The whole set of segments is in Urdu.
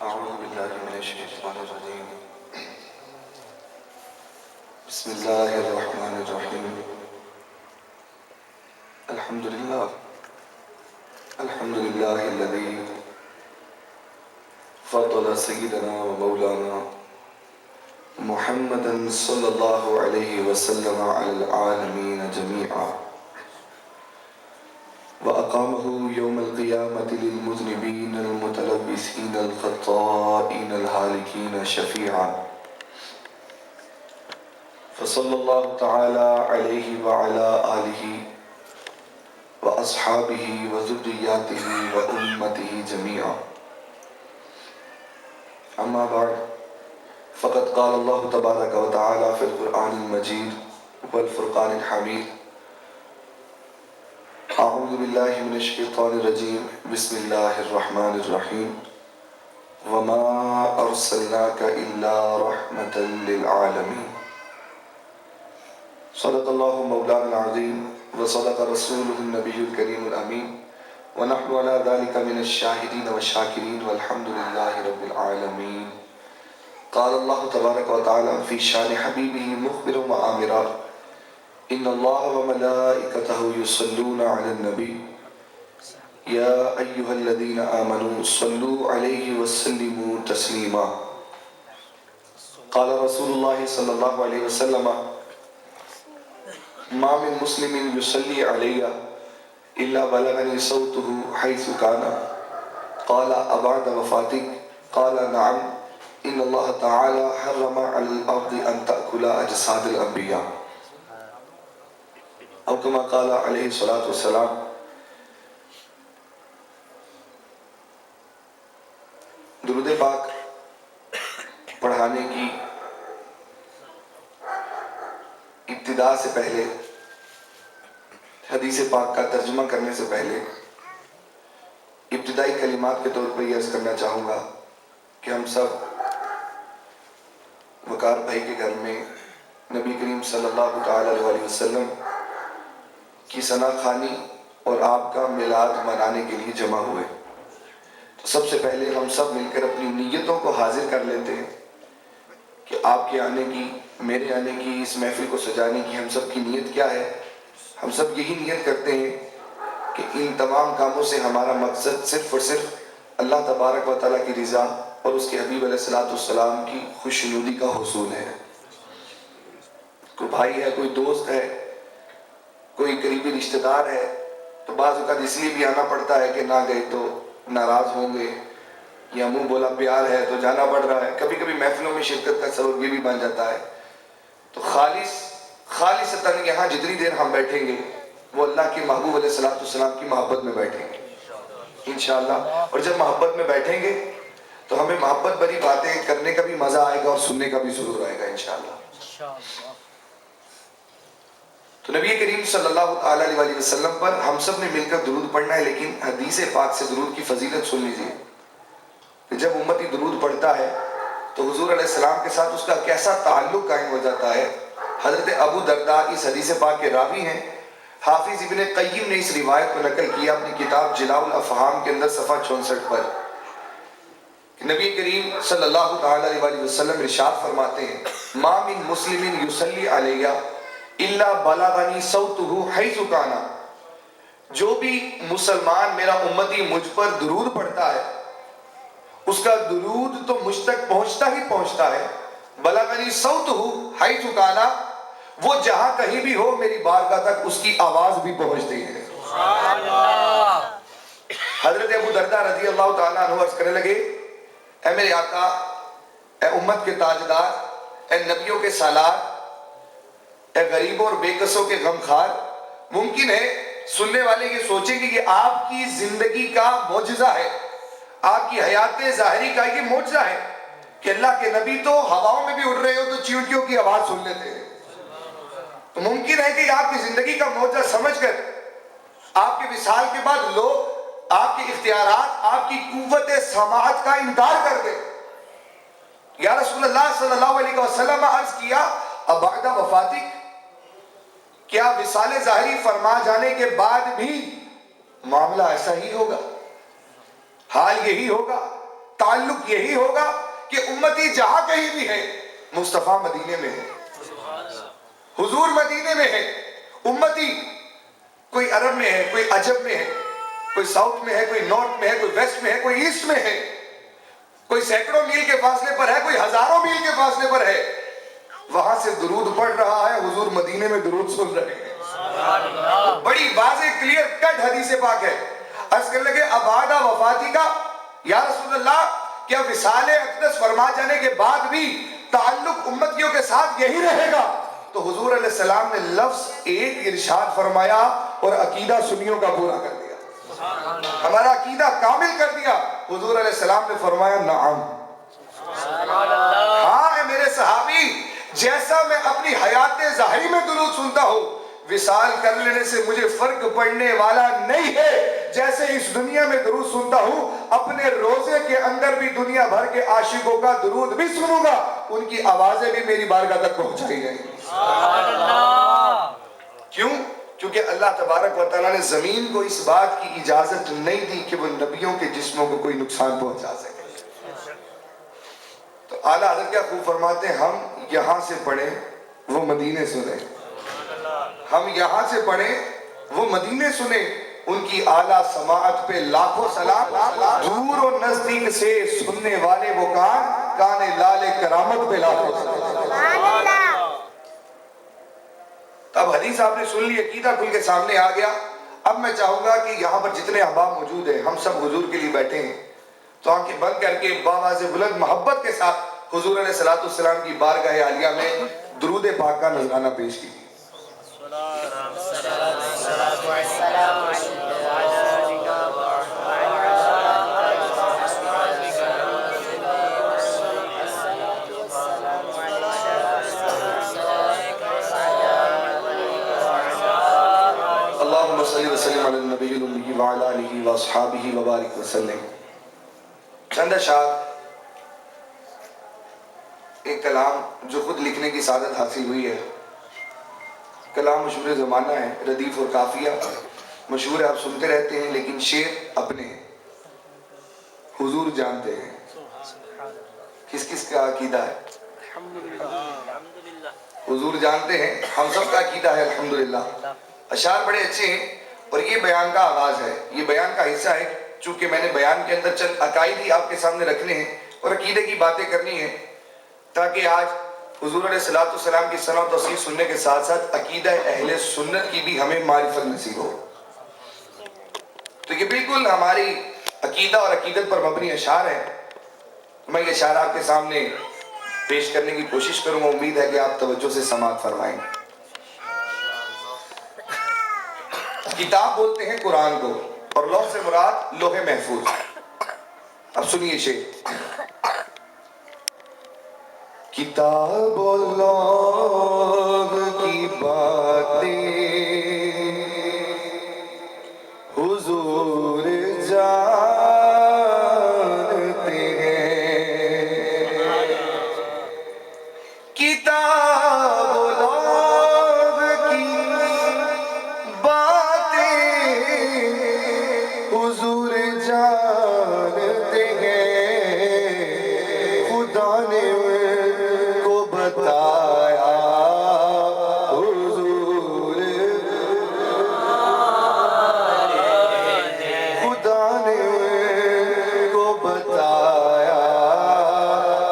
أعوذ بالله من الشيطان الرجيم. بسم الله الرحمن الرحيم. الحمد لله الذي فضل سيدنا ومولانا محمدا صلى الله عليه وسلم على العالمين جميعا، وأقامه يوم القيامة للمذنبين المتلبسين الخطائين الهالكين شفيعا، فصلى الله تعالى عليه وعلى آله وأصحابه وذرياته وأمته جميعا. أما بعد، فقد قال الله تبارك وتعالى في القرآن المجيد والفرقان الحميد: أعوذ بالله من الشيطان الرجيم، بسم الله الرحمن الرحيم، وما أرسلناك إلا رحمة للعالمين. صدق الله مولانا العظيم وصدق رسوله النبي الكريم الأمين، ونحن على ذلك من الشاهدين والشاكرين والحمد لله رب العالمين. قال الله تبارك وتعالى في شان حبيبه مخبرا وآمرا: إن الله وملائكته يصلون على النبي يا أيها الذين آمنوا صلوا عليه وسلموا تسليما. قال رسول الله صلى الله عليه وسلم: ما من مسلم يصلي علي إلا بلغني صوته حيث كان. قال: أبعد وفاتك؟ قال: نعم. إن الله تعالى حرم على الأرض أن تأكل أجساد الأنبياء، أو كما قال علیہ الصلوۃ والسلام. درود پاک پڑھانے کی ابتدا سے پہلے، حدیث پاک کا ترجمہ کرنے سے پہلے، ابتدائی کلمات کے طور پر یہ عرض کرنا چاہوں گا کہ ہم سب وقار بھائی کے گھر میں نبی کریم صلی اللہ تعالی علیہ وسلم کی ثنا خوانی اور آپ کا میلاد منانے کے لیے جمع ہوئے. تو سب سے پہلے ہم سب مل کر اپنی نیتوں کو حاضر کر لیتے ہیں کہ آپ کے آنے کی، میرے آنے کی، اس محفل کو سجانے کی ہم سب کی نیت کیا ہے. ہم سب یہی نیت کرتے ہیں کہ ان تمام کاموں سے ہمارا مقصد صرف اور صرف اللہ تبارک و تعالیٰ کی رضا اور اس کے حبیب علیہ السلام کی خوشنودی کا حصول ہے. کوئی بھائی ہے، کوئی دوست ہے، کوئی قریبی رشتہ دار ہے، تو بعض اوقات اس لیے بھی آنا پڑتا ہے کہ نہ گئے تو ناراض ہوں گے، یا منہ بولا پیار ہے تو جانا پڑ رہا ہے. کبھی کبھی محفلوں میں شرکت کا سبب یہ بھی بن جاتا ہے. تو خالصتاً یہاں جتنی دیر ہم بیٹھیں گے وہ اللہ کے محبوب علیہ السلام کی محبت میں بیٹھیں گے انشاءاللہ. اور جب محبت میں بیٹھیں گے تو ہمیں محبت بھری باتیں کرنے کا بھی مزہ آئے گا اور سننے کا بھی سرور آئے گا انشاءاللہ. تو نبی کریم صلی اللہ تعالی علیہ وسلم پر ہم سب نے مل کر درود پڑھنا ہے، لیکن حدیث پاک سے درود کی فضیلت سن لیجیے کہ جب امتی درود پڑھتا ہے تو حضور علیہ السلام کے ساتھ اس کا کیسا تعلق قائم ہو جاتا ہے. حضرت ابو درداء اس حدیث پاک کے راوی ہیں. حافظ ابن قیم نے اس روایت کو نقل کیا اپنی کتاب جلاء الافہام کے اندر صفحہ 64 پر. نبی کریم صلی اللہ تعالی علیہ وسلم ارشاد فرماتے ہیں: ما من مسلم یصلی علیہ الا بلغنی صوتہ حیث کان. جو بھی مسلمان میرا امتی مجھ پر درود پڑھتا ہے اس کا درود تو مجھ تک پہنچتا ہی پہنچتا ہے. بلغنی صوتہ حیث کان، وہ جہاں کہیں بھی ہو میری بارگاہ تک اس کی آواز بھی پہنچتی ہے. حضرت ابو درداء رضی اللہ تعالیٰ عنہ عرض کرنے لگے: اے میرے آقا، اے امت کے تاجدار، اے نبیوں کے سالار، اے غریبوں اور بے کسوں کے غمخوار، ممکن ہے سننے والے یہ سوچیں کہ یہ آپ کی زندگی کا معجزہ ہے، آپ کی حیات ظاہری کا یہ معجزہ ہے کہ اللہ کے نبی تو ہواؤں میں بھی اڑ رہے ہو تو چیونٹیوں کی آواز سن لیتے ہیں. تو ممکن ہے کہ آپ کی زندگی کا معجزہ سمجھ کر آپ کے وصال کے بعد لوگ آپ کے اختیارات، آپ کی قوت سماعت کا انکار کر دیں. یا رسول اللہ صلی اللہ علیہ وسلم عرض کیا: ابعد وفاتک؟ کیا وصال ظاہری فرما جانے کے بعد بھی معاملہ ایسا ہی ہوگا، حال یہی ہوگا تعلق یہی ہوگا کہ امتی جہاں کہیں بھی ہے مصطفیٰ مدینے میں ہے، حضور مدینے میں ہے، امتی کوئی عرب میں ہے، کوئی عجب میں ہے، کوئی ساؤتھ میں ہے، کوئی نارتھ میں ہے، کوئی ویسٹ میں ہے، کوئی ایسٹ میں ہے، کوئی سینکڑوں میل کے فاصلے پر ہے، کوئی ہزاروں میل کے فاصلے پر ہے، وہاں سے درود پڑھ رہا ہے، حضور مدینے میں درود سن رہے ہیں۔ بڑی واضح کلیئر کٹ حدیث پاک ہے۔ عرض کرنے لگے ابعد وفاتی کا یا رسول اللہ کیا وصال اقدس فرما جانے کے بعد بھی تعلق امتیوں کے ساتھ یہی رہے گا؟ تو حضور علیہ السلام نے لفظ ایک ارشاد فرمایا اور عقیدہ سنیوں کا پورا کر دیا، ہمارا عقیدہ کامل کر دیا۔ حضور علیہ السلام نے فرمایا نعم، ہاں اے میرے صحابی، جیسا میں اپنی حیات ظاہری میں درود سنتا ہوں، وصال کر لینے سے مجھے فرق پڑنے والا نہیں ہے، جیسے اس دنیا میں درود سنتا ہوں اپنے روزے کے اندر بھی دنیا بھر کے عاشقوں کا درود بھی سنوں گا، ان کی آوازیں بھی میری بارگاہ تک پہنچائی جائیں گی۔ کیوں؟ کیونکہ اللہ تبارک و تعالیٰ نے زمین کو اس بات کی اجازت نہیں دی کہ وہ نبیوں کے جسموں کو کوئی نقصان پہنچا سکے۔ تو اعلیٰ حضرت کیا خوب فرماتے ہیں، ہم یہاں سے پڑھیں وہ مدینے سنیں، ہم یہاں سے پڑھیں وہ مدینے سنیں، ان کی اعلیٰ سماعت پہ لاکھوں سلام، دور و نزدیک سے سننے والے وہ کان لال کرامت پہ لاکھوں سلام۔ اب حدیث آپ نے سن لی، عقیدہ کھل کے سامنے آ گیا۔ اب میں چاہوں گا کہ یہاں پر جتنے احباب موجود ہیں، ہم سب حضور کے لیے بیٹھے ہیں، تو آنکھیں بند کر کے باواز بلند محبت کے ساتھ حضور علیہ السلام کی بارگاہ عالیہ میں درود پاک کا نذرانہ پیش کیجیے۔ اللہم صلی وسلم علی النبی الامی وعلی آلہ واصحابہ وبارک وسلم۔ چند اشعار، ایک کلام جو خود لکھنے کی سعادت حاصل ہوئی ہے، کلام مشہور زمانہ ہے، ردیف اور قافیہ مشہور ہے، آپ سنتے رہتے ہیں، لیکن شعر اپنے ہیں، حضور جانتے ہیں کس کس کا عقیدہ ہے، حضور جانتے ہیں، ہم سب کا عقیدہ ہے الحمدللہ۔ اشعار بڑے اچھے ہیں اور یہ بیان کا آغاز ہے، یہ بیان کا حصہ ہے، چونکہ میں نے بیان کے اندر چند عقائد ہی آپ کے سامنے رکھنے ہیں اور عقیدے کی باتیں کرنی ہیں، تاکہ آج حضور علیہ السلام کی ثنا و تصحیح سننے کے ساتھ ساتھ عقیدہ اہل سنت کی بھی ہمیں معرفت نصیب ہو۔ تو یہ بالکل ہماری عقیدہ اور عقیدت پر مبنی اشعار ہیں۔ میں یہ اشعار آپ کے سامنے پیش کرنے کی کوشش کروں گا، امید ہے کہ آپ توجہ سے سماعت فرمائیں۔ کتاب بولتے ہیں قرآن کو، اور لوح سے مراد لوح محفوظ۔ اب سنیے شعر۔ کتاب و لوح کی باتیں حضور جانتے ہیں، کتاب و لوح کی باتیں حضور جانتے ہیں، خدا نے کو بتایا حضور، خدا نے کو بتایا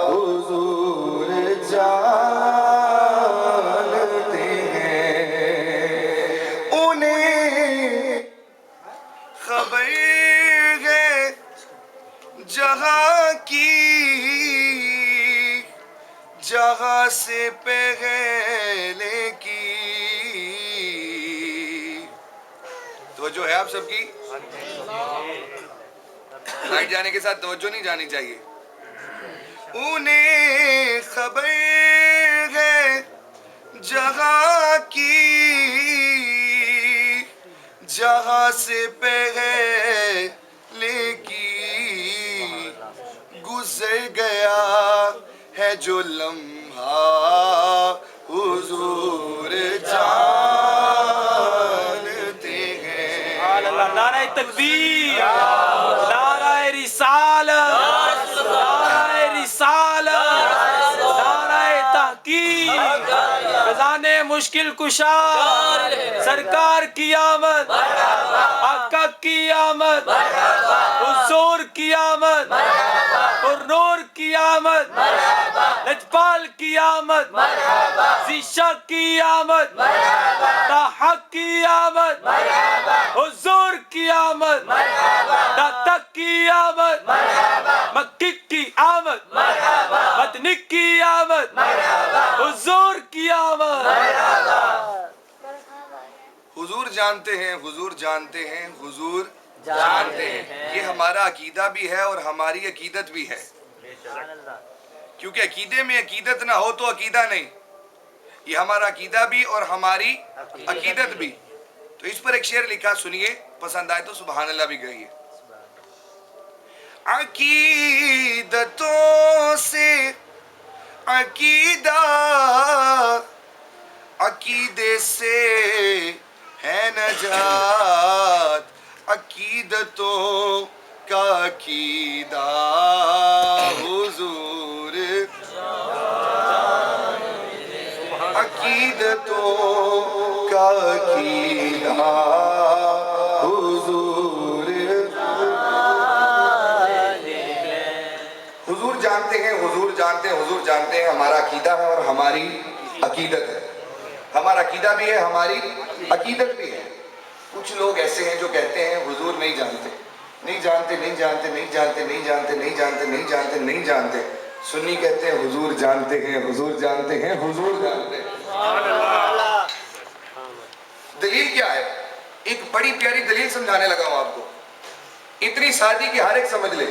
حضور جانتے ہیں، انہیں خبر ہے جہاں کی، جہاں سے پہلے کی۔ توجہ ہے آپ سب کی؟ لائٹ جانے کے ساتھ توجہ نہیں جانی چاہیے۔ انہیں خبر ہے جہاں کی، جہاں سے پہلے کی، گزر گیا ہے جو لمحہ حضور جانتے ہیں۔ نعرہ تکبیر، نعرہ رسالت، مشکل کشا سرکار کی آمد، آقا کی آمد، حضور کی آمد، اور نور کی آمد، لجپال کی آمد، ذیشا کی آمد، طاہا کی آمد، حضور کی آمد، داتا کی آمد، مکی کی آمد، مدنی کی آمد، حضور کی آمد۔ حضور جانتے ہیں، حضور جانتے ہیں، حضور جانتے ہیں، یہ ہمارا عقیدہ بھی ہے اور ہماری عقیدت بھی ہے، کیونکہ عقیدے میں عقیدت نہ ہو تو عقیدہ نہیں، یہ ہمارا عقیدہ بھی اور ہماری عقیدت بھی۔ تو اس پر ایک شعر لکھا، سنیے، پسند آئے تو سبحان اللہ بھی کہیے۔ عقیدتوں سے عقیدہ، عقیدے سے ہے نجات، عقیدتوں کا عقیدہ حضور، عقیدتوں کا عقیدہ حضور۔ حضور جانتے ہیں، حضور جانتے ہیں، حضور جانتے ہیں، ہمارا عقیدہ ہے اور ہماری عقیدت ہے، ہمارا عقیدہ بھی ہے، ہماری عقیدت بھی ہے۔ کچھ لوگ ایسے ہیں جو کہتے ہیں حضور نہیں جانتے، نہیں جانتے، نہیں جانتے، نہیں جانتے، نہیں جانتے، نہیں جانتے، نہیں جانتے، نہیں جانتے۔ سنی کہتے ہیں حضور جانتے ہیں، حضور جانتے ہیں، حضور جانتے ہیں۔ دلیل کیا ہے؟ ایک بڑی پیاری دلیل سمجھانے لگا ہوں آپ کو، اتنی سادی کہ ہر ایک سمجھ لے،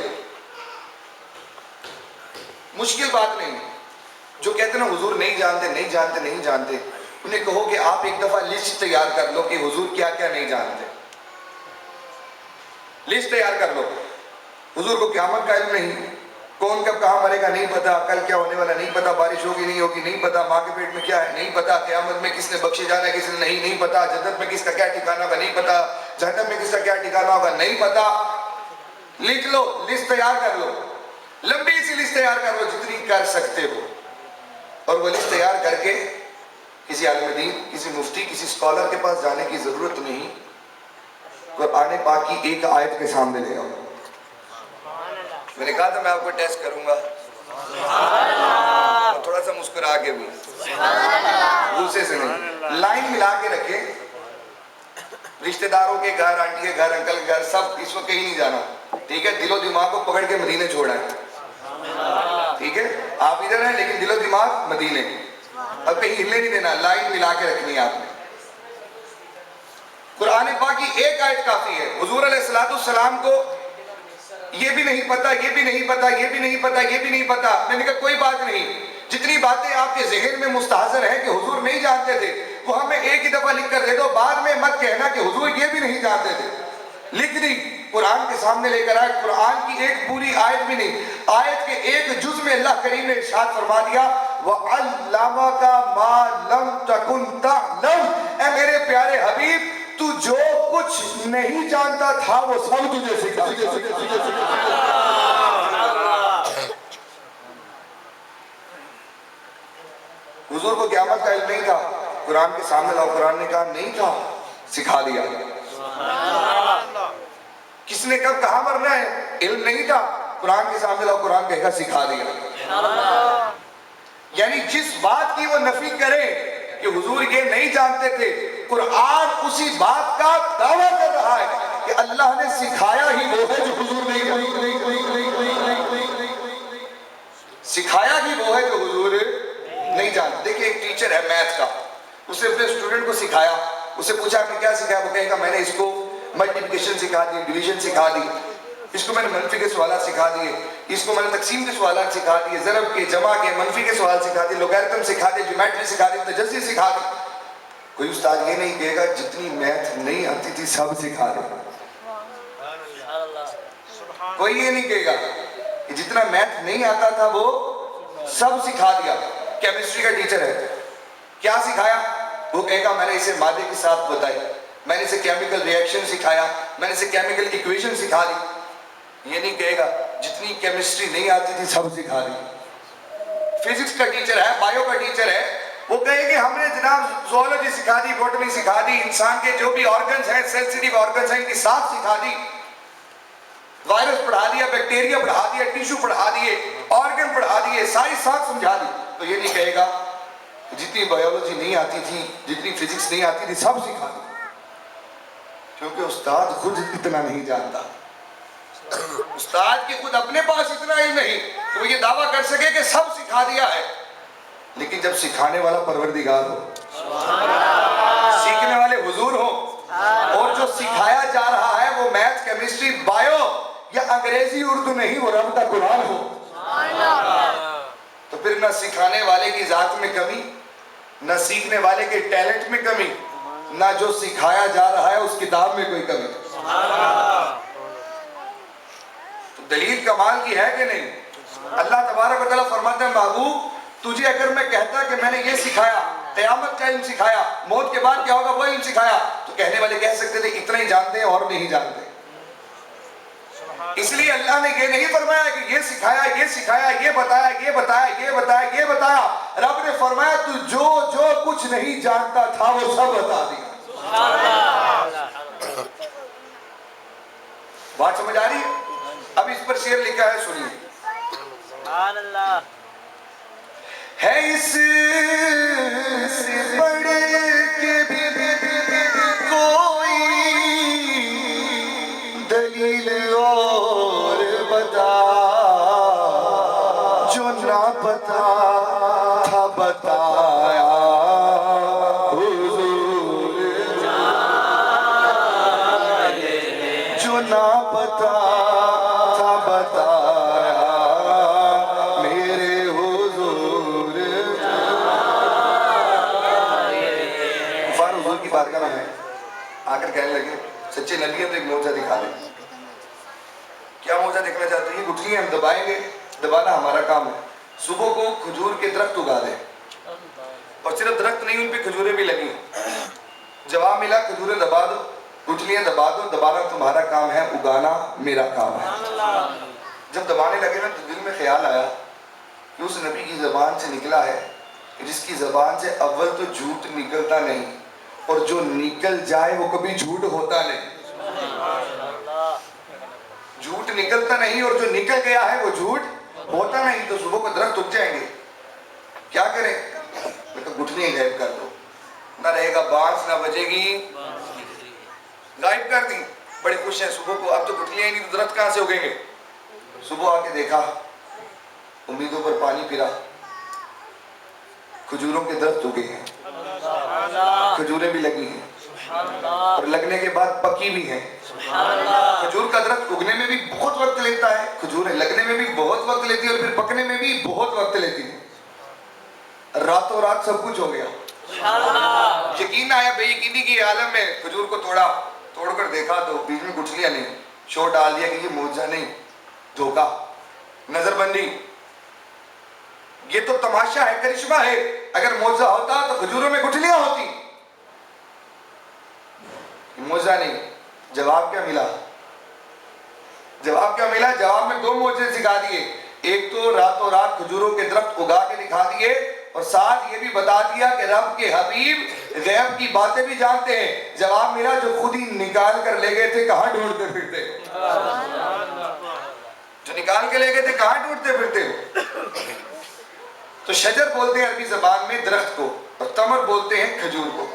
مشکل بات نہیں۔ جو کہتے ہیں حضور نہیں جانتے، نہیں جانتے، نہیں جانتے، انہیں کہو کہ آپ ایک دفعہ لسٹ تیار کر لو کہ حضور کیا کیا نہیں جانتے، لسٹ تیار کر لو۔ حضور کو قیامت کا علم نہیں، کون کب کہاں مرے گا نہیں پتا، کل کیا ہونے والا نہیں پتا، بارش ہوگی نہیں ہوگی نہیں پتا، ماں کے پیٹ میں کیا ہے نہیں پتا، قیامت میں کس نے بخشے جانا ہے کس نے نہیں پتا، جنت میں کس کا کیا ٹھکانہ ہوگا نہیں پتا، جہنم میں کس کا کیا ٹھکانہ ہوگا نہیں پتا۔ لکھ لو، لسٹ تیار کر لو، لمبی سی لسٹ تیار کر لو جتنی کر سکتے ہو، اور وہ لسٹ تیار کر کے کسی عالم دین، کسی مفتی، کسی اسکالر کے پاس جانے کی ضرورت نہیں، قرآن پاک کی ایک آیت کے سامنے لے آؤ۔ میں نے کہا تھا میں آپ کو ٹیسٹ کروں گا، اور تھوڑا سا مسکرا کے بھی، غصے سے نہیں، لائن ملا کے رکھے، رشتہ داروں کے گھر، آنٹی کے گھر، انکل کے گھر، سب اس وقت کہیں نہیں جانا، ٹھیک ہے؟ دل و دماغ کو پکڑ کے مدینے چھوڑا ہے، ٹھیک ہے؟ آپ ادھر ہیں لیکن دل و دماغ مدینے، اب کہیں ہلنے نہیں دینا، لائن ملا کے رکھنی ہے آپ نے۔ قرآن پاک کی ایک آیت کافی ہے۔ حضور علیہ السلام کو یہ بھی نہیں پتا، یہ بھی نہیں پتا، یہ بھی نہیں پتا، یہ بھی نہیں پتا۔ میں نے کہا کوئی بات نہیں، جتنی باتیں آپ کے ذہن میں مستحضر ہیں کہ حضور نہیں جانتے تھے، وہ ہمیں ایک ہی دفعہ لکھ کر دے دو، بعد میں مت کہنا کہ حضور یہ بھی نہیں جانتے تھے۔ لکھ دی، قرآن کے سامنے لے کر آئے، قرآن کی ایک پوری آیت بھی نہیں، آیت کے ایک جز میں اللہ کریم نے ارشاد فرما دیا، وَعَلَّمَكَ مَا لَمْ تَكُنْ تَعْلَمْ۔ اے میرے پیارے حبیب، تو جو کچھ نہیں جانتا تھا وہ سب تجھے سکھا۔ حضور کو قیامت کا علم نہیں تھا، قرآن کے سامنے لاؤ، قرآن نے کہا نہیں تھا، سکھا دیا۔ کس نے کب کہاں مرنا ہے علم نہیں تھا، قرآن کے سامنے لاؤ، قرآن کہے گا سکھا دیا۔ یعنی جس بات کی وہ نفی کرے کہ حضور یہ نہیں جانتے تھے، قرآن اسی بات کا دعویٰ کر رہا ہے کہ اللہ نے سکھایا ہی وہ ہے جو حضور نہیں سکھایا ہی وہ ہے جو حضور نہیں جانتے۔ دیکھیں ایک ٹیچر ہے میتھ کا، اس نے اپنے اسٹوڈنٹ کو سکھایا، اسے پوچھا کہ کیا سکھایا، وہ کہے گا میں نے اس کو ملٹیپلیکیشن سکھا دی، ڈویژن سکھا دی، اس کو میں نے منفی کے سوالات سکھا دیے، اس کو میں نے تقسیم کے سوالات سکھا دیے، ضرب کے، جمع کے، منفی کے سوال سکھا دیے، لوگارتم سکھا دیے، جیومیٹری سکھا دی، تجزیہ سکھا دی۔ کوئی استاد یہ نہیں کہے گا جتنی میتھ نہیں آتی تھی سب سکھا دے، کوئی یہ نہیں کہے گا کہ جتنا میتھ نہیں آتا تھا وہ سب سکھا دیا۔ کیمسٹری کا ٹیچر ہے، کیا سکھایا، وہ کہے گا میں نے اسے مادے کے ساتھ بتائی، میں نے اسے کیمیکل ریئیکشن سکھایا، میں نے اسے کیمیکل ایکویشن سکھا دی۔ یہ نہیں کہے گا جتنی کیمسٹری نہیں آتی تھی سب سکھا دی۔ فزکس کا ٹیچر ہے، بائیو کا ٹیچر ہے، وہ کہے کہ ہم نے جناب زوالوجی سکھا دی، بوٹنی سکھا دی، انسان کے جو بھی آرگنز ہیں، سینسیٹیو آرگنز ہیں، ان کی ساتھ سکھا دی، وائرس پڑھا دیا، بیکٹیریا پڑھا دیا، ٹیشو پڑھا دیے، آرگن پڑھا دیے، ساری ساتھ سمجھا دی. تو یہ نہیں کہے گا جتنی بایولوجی نہیں آتی تھی، جتنی فزکس نہیں آتی تھی، سب سکھا دی. کیونکہ استاد خود اتنا نہیں جانتا. استاد کی خود اپنے پاس اتنا علم نہیں کہ وہ یہ دعویٰ کر سکے کہ سب سکھا دیا ہے. لیکن جب سکھانے والا پروردگار ہو، سیکھنے والے حضور ہو، اور جو سکھایا جا رہا ہے وہ میتھ، کیمسٹری، بایو یا انگریزی اردو نہیں، وہ رب کا قرآن ہو، تو پھر نہ سکھانے والے کی ذات میں کمی، نہ سیکھنے والے کے ٹیلنٹ میں کمی، نہ جو سکھایا جا رہا ہے اس کتاب میں کوئی کمی. تو دلیل کمال کی ہے کہ نہیں؟ اللہ تبارک و تعالیٰ فرماتے ہیں محبوب تجھے اگر میں کہتا کہ میں نے یہ سکھایا، قیامت کا علم سکھایا، موت کے بعد کیا ہوگا وہ علم سکھایا، تو کہنے والے کہہ سکتے تھے اتنا ہی جانتے ہیں اور نہیں جانتے. اس لیے اللہ نے یہ نہیں فرمایا کہ یہ سکھایا، یہ سکھایا، یہ بتایا، یہ بتایا، یہ بتایا، یہ بتایا. رب نے فرمایا تو جو کچھ نہیں جانتا تھا وہ سب بتا دیا. بات سمجھ آ رہی ہے؟ اب اس پر شعر لکھا ہے، سنیے. سبحان اللہ. ہے اس سے بڑھ کے بھی کوئی دلیل اور بتا، جو نہ پتا تھا بتایا حضور، جو نہ پتا تھا بتایا میرے حضور. غفار حضور کی بات کرنا ہے، آ کر کہنے لگے سچے نبی ہیں تو ایک معجزہ دکھا دیں. کیا معجزہ دیکھنا چاہتے ہیں؟ گٹھلی ہم دبائیں گے، دبانا ہمارا کام ہے. صبح کو کھجور کے درخت اگا دیں، اور صرف درخت نہیں ان پہ کھجوریں بھی لگی. جواب ملا کھجوریں دبا دو، گٹھلیاں دبا دو، دبانا تمہارا کام ہے، اگانا میرا کام ہے. جب دبانے لگے نا تو دل میں خیال آیا کہ اس نبی کی زبان سے نکلا ہے کہ جس کی زبان سے اول تو جھوٹ نکلتا نہیں، اور جو نکل جائے وہ کبھی جھوٹ ہوتا نہیں. جھوٹ نکلتا نہیں اور جو نکل گیا ہے وہ جھوٹ ہوتا نہیں. تو صبح کو درخت اگ جائیں گے، کیا کریں؟ میں کہا گٹھلیاں غائب کر دو، نہ رہے گا بانس، نہ بجے گی. غائب کر دی. بڑے خوش ہیں صبح کو، اب تو گٹھلیاں ہی نہیں تو درخت کہاں سے اگیں گے. صبح آ کے دیکھا، امیدوں پر پانی پھرا، کھجوروں کے درخت اگے ہیں، کھجوریں بھی لگی ہیں، اور لگنے کے بعد پکی بھی ہیں. کھجور کا درخت اگنے میں بھی بہت وقت لیتا ہے، کھجوریں لگنے میں بھی بہت وقت لیتی ہے، اور پھر پکنے میں بھی بہت وقت لیتی ہے. راتوں رات سب کچھ ہو گیا. یقین آیا بے یقینی کی عالم میں. کھجور کو توڑ کر دیکھا تو بیچ میں گٹھلیاں نہیں. شور ڈال دیا کہ یہ معجزہ نہیں، دھوکا، نظر بندی، یہ تو تماشا ہے، کرشمہ ہے. اگر معجزہ ہوتا تو کھجوروں میں گٹھلیاں ہوتی. معجزہ نہیں. جواب کیا ملا؟ جواب کیا ملا؟ جواب میں دو معجزے سکھا دیے. ایک تو راتوں رات کھجوروں کے درخت اگا کے دکھا دیے، اور ساتھ یہ بھی بتا دیا کہ رب کے حبیب غیب کی باتیں بھی جانتے ہیں. جواب ملا جو خود ہی نکال کر لے گئے تھے کہاں ڈھونڈتے پھرتے ہو؟ جو نکال کے لے گئے تھے کہاں ڈھونڈتے پھرتے ہو؟ تو شجر بولتے ہیں عربی زبان میں درخت کو، اور تمر بولتے ہیں کھجور کو.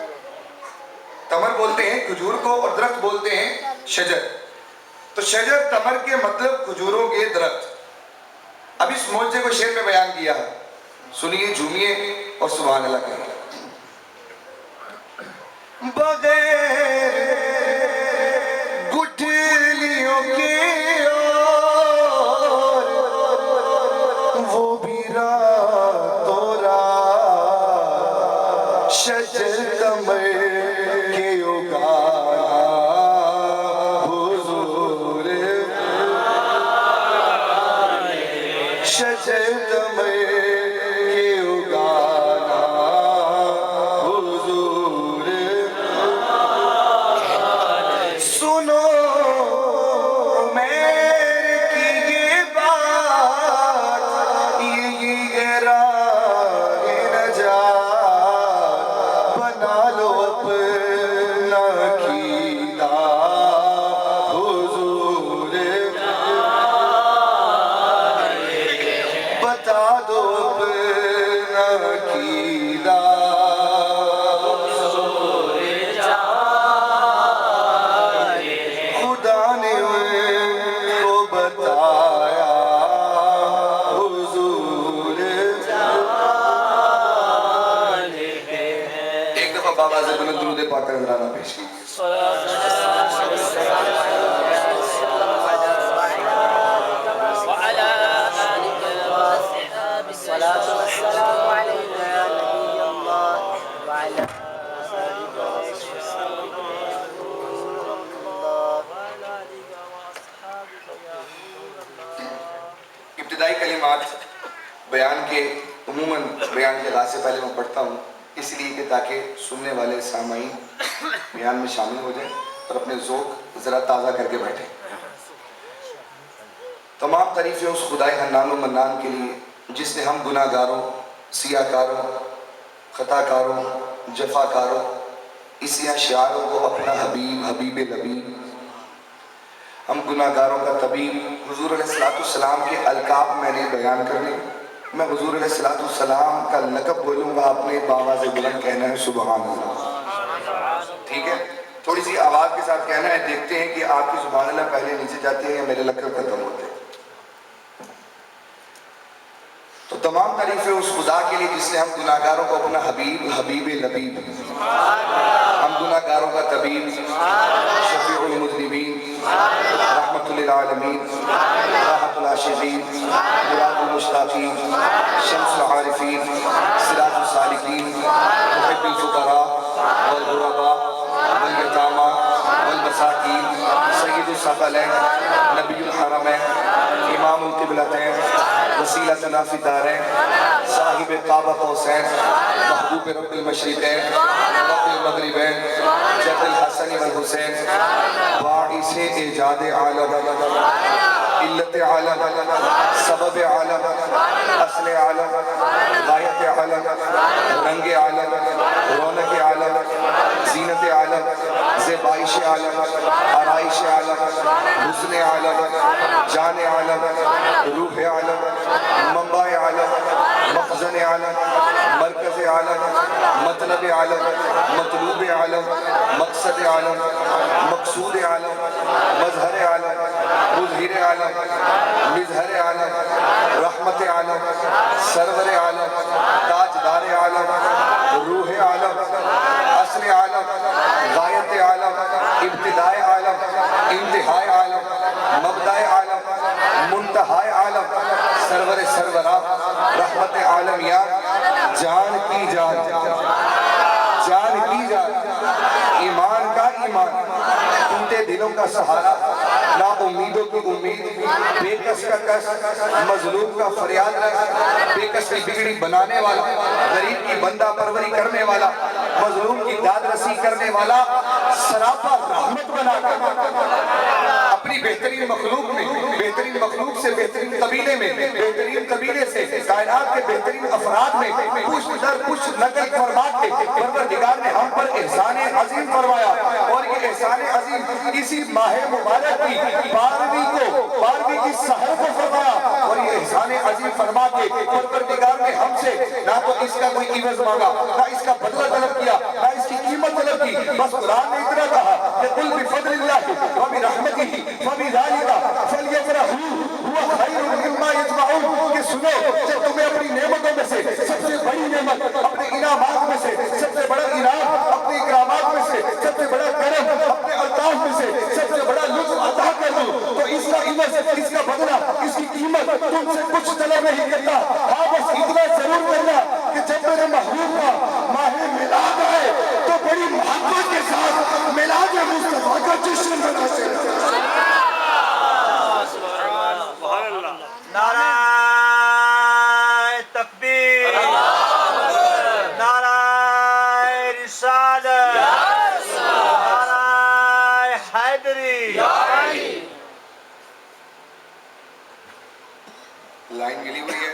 تمر بولتے ہیں کھجور کو، اور درخت بولتے ہیں شجر. تو شجر، تمر کے مطلب کھجوروں کے درخت. اب اس معجزے کو شعر میں بیان کیا ہے، سنیے، جھومیے اور سبحان اللہ کہیے. بغیر گٹھلیوں کے وہ بھی راتوں رات شجر تمر کے اگایا حضور، شجر تمر کے اگانا حضور. سنو میرے کی یہ بات، یہ راہ نجات بتا دو اپنا کیلا خدا نے ان کو بتایا حضور ایک دفعہ بابا سے بلند درود پاک کا نذرانہ پیش کیجیے. ابتدائی کلمات بیان کے عموماً بیان کے آغاز سے پہلے میں پڑھتا ہوں اس لیے کہ تاکہ سننے والے سامعین بیان میں شامل ہو جائیں اور اپنے ذوق ذرا تازہ کر کے بیٹھیں. تمام تعریفیں اس خدائے حنان و منان کے لیے جس نے ہم گناہ گاروں، سیاہ کاروں، خطا کاروں، جفا کاروں، اسیاں شعاروں کو اپنا حبیب حبیب لبیب، ہم گناہ گاروں کا طبیب حضور علیہ السلام کے القاب میں نے بیان کرنے. میں حضور علیہ السلام کا لقب بولوں گا، اپنے بآواز بلند کہنا ہے سبحان اللہ. ٹھیک ہے، تھوڑی سی آواز کے ساتھ کہنا ہے، دیکھتے ہیں کہ آپ کی سبحان اللہ پہلے نیچے جاتے ہیں یا میرے لقب ختم ہوتے ہیں. تو تمام تعریفیں اس خدا کے لیے جس نے ہم گناہ گاروں کو اپنا حبیب حبیب لبیب، ہم گناہ گاروں کا طبیب، شفیع المذنبین، رحمت للعالمین، راحت العاشقین، مراد المشتاقین، شمس العارفین، سراج السالکین، محب الفقراء والغرباء والیتامى والمساکین، سید الثقلین، نبی الحرمین، امام القبلتین، وسیلتنا فی الدارین، صاحب قاب قوسین، محبوب رب المشرقین رب المغربین، جد الحسن والحسین، باعث ایجاد عالم، علت عالم، سبب عالم، اصل عالم، غایت عالم، رنگ عالم، رونق عالم، زینت عالم، زیبائش عالم، آرائش عالم، حسن عالم، جان عالم، روح عالم، منبع عالم، مخزن عالم، مرکز عالم، مطلب عالم، مطلوب عالم، مقصد عالم، مقصود عالم، مظہر عالم، مظہر عالم، مظہر عالم، رحمت عالم، سرور عالم، تاجدار عالم، روح عالم، اصل عالم، غایت عالم، ابتداء عالم، انتہاء عالم، مبدأ عالم، منتہاء عالم، سرور سرورہ، رحمت عالمیات، جان کی جان، جان کی جان، ایمان کا ایمان، ٹوٹے دلوں کا سہارا، نا امیدوں کی امید، بے کس کا کس، مظلوم کا فریاد رکھ، بے کس کی بگڑی بنانے والا، غریب کی بندہ پروری کرنے والا، مظلوم کی داد رسی کرنے والا، سراپا رحمت بنا کر اپنی بہترین مخلوق میں، بہترین مخلوق سے بہترین قبیلے میں، بہترین قبیلے سے کائنات کے بہترین افراد میں پشت در پشت نقل فرما کے پروردگار نے ہم پر احسان عظیم فرمایا. اور یہ احسان عظیم اسی ماہ مبارک کی 12ویں کی سحر کو فرمایا. اور یہ احسان عظیم فرما کے پروردگار نے ہم سے نہ تو اس کا کوئی عوض مانگا، نہ اس کا بدلہ طلب کیا، نہ اس کی قیمت طلب کی. بس قرآن نے اتنا کہا کہ قل بفضل اللہ وبرحمتہ فبذلک فلیفرحوا هو خیر مما یجمعون. کہ سنو، جب تمہیں اپنی نعمتوں میں سے سب سے بڑی نعمت، اپنے انعامات میں سے سب سے بڑا انعام، اپنے اکرامات میں سے سب سے بڑا کرم، اپنے الطاف میں سے سب سے بڑا لطف عطا کر دوں تو اس کا عوض، اس کا بدلہ، اس کی قیمت تم سے کچھ طلب نہیں کرتا. ہاں بس اتنا ضرور کرنا کہ جب میرے محبوب کا ماہ میلاد آئے تو بڑی محبت کے ساتھ میلاد مصطفیٰ کا جشن مناتے ہیں. نعرہ تکبیر، نعرہ رسالت، نعرہ حیدری. لائن ملی ہوئی ہے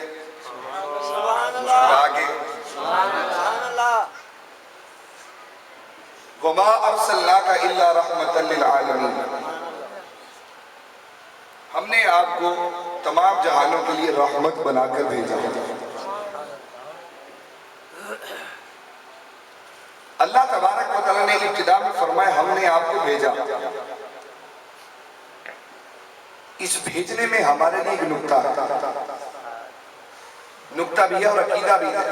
سبحان اللہ، آگے سبحان اللہ. وما ارسلناک الا رحمتا للعالمین. ہم نے آپ کو تمام جہانوں کے لیے رحمت بنا کر بھیجا۔ اللہ تبارک و تعالیٰ نے ابتدا میں فرمایا ہم نے آپ کو بھیجا۔ اس بھیجنے میں ہمارے لیے ایک نکتہ بھی ہے اور عقیدہ بھی ہے۔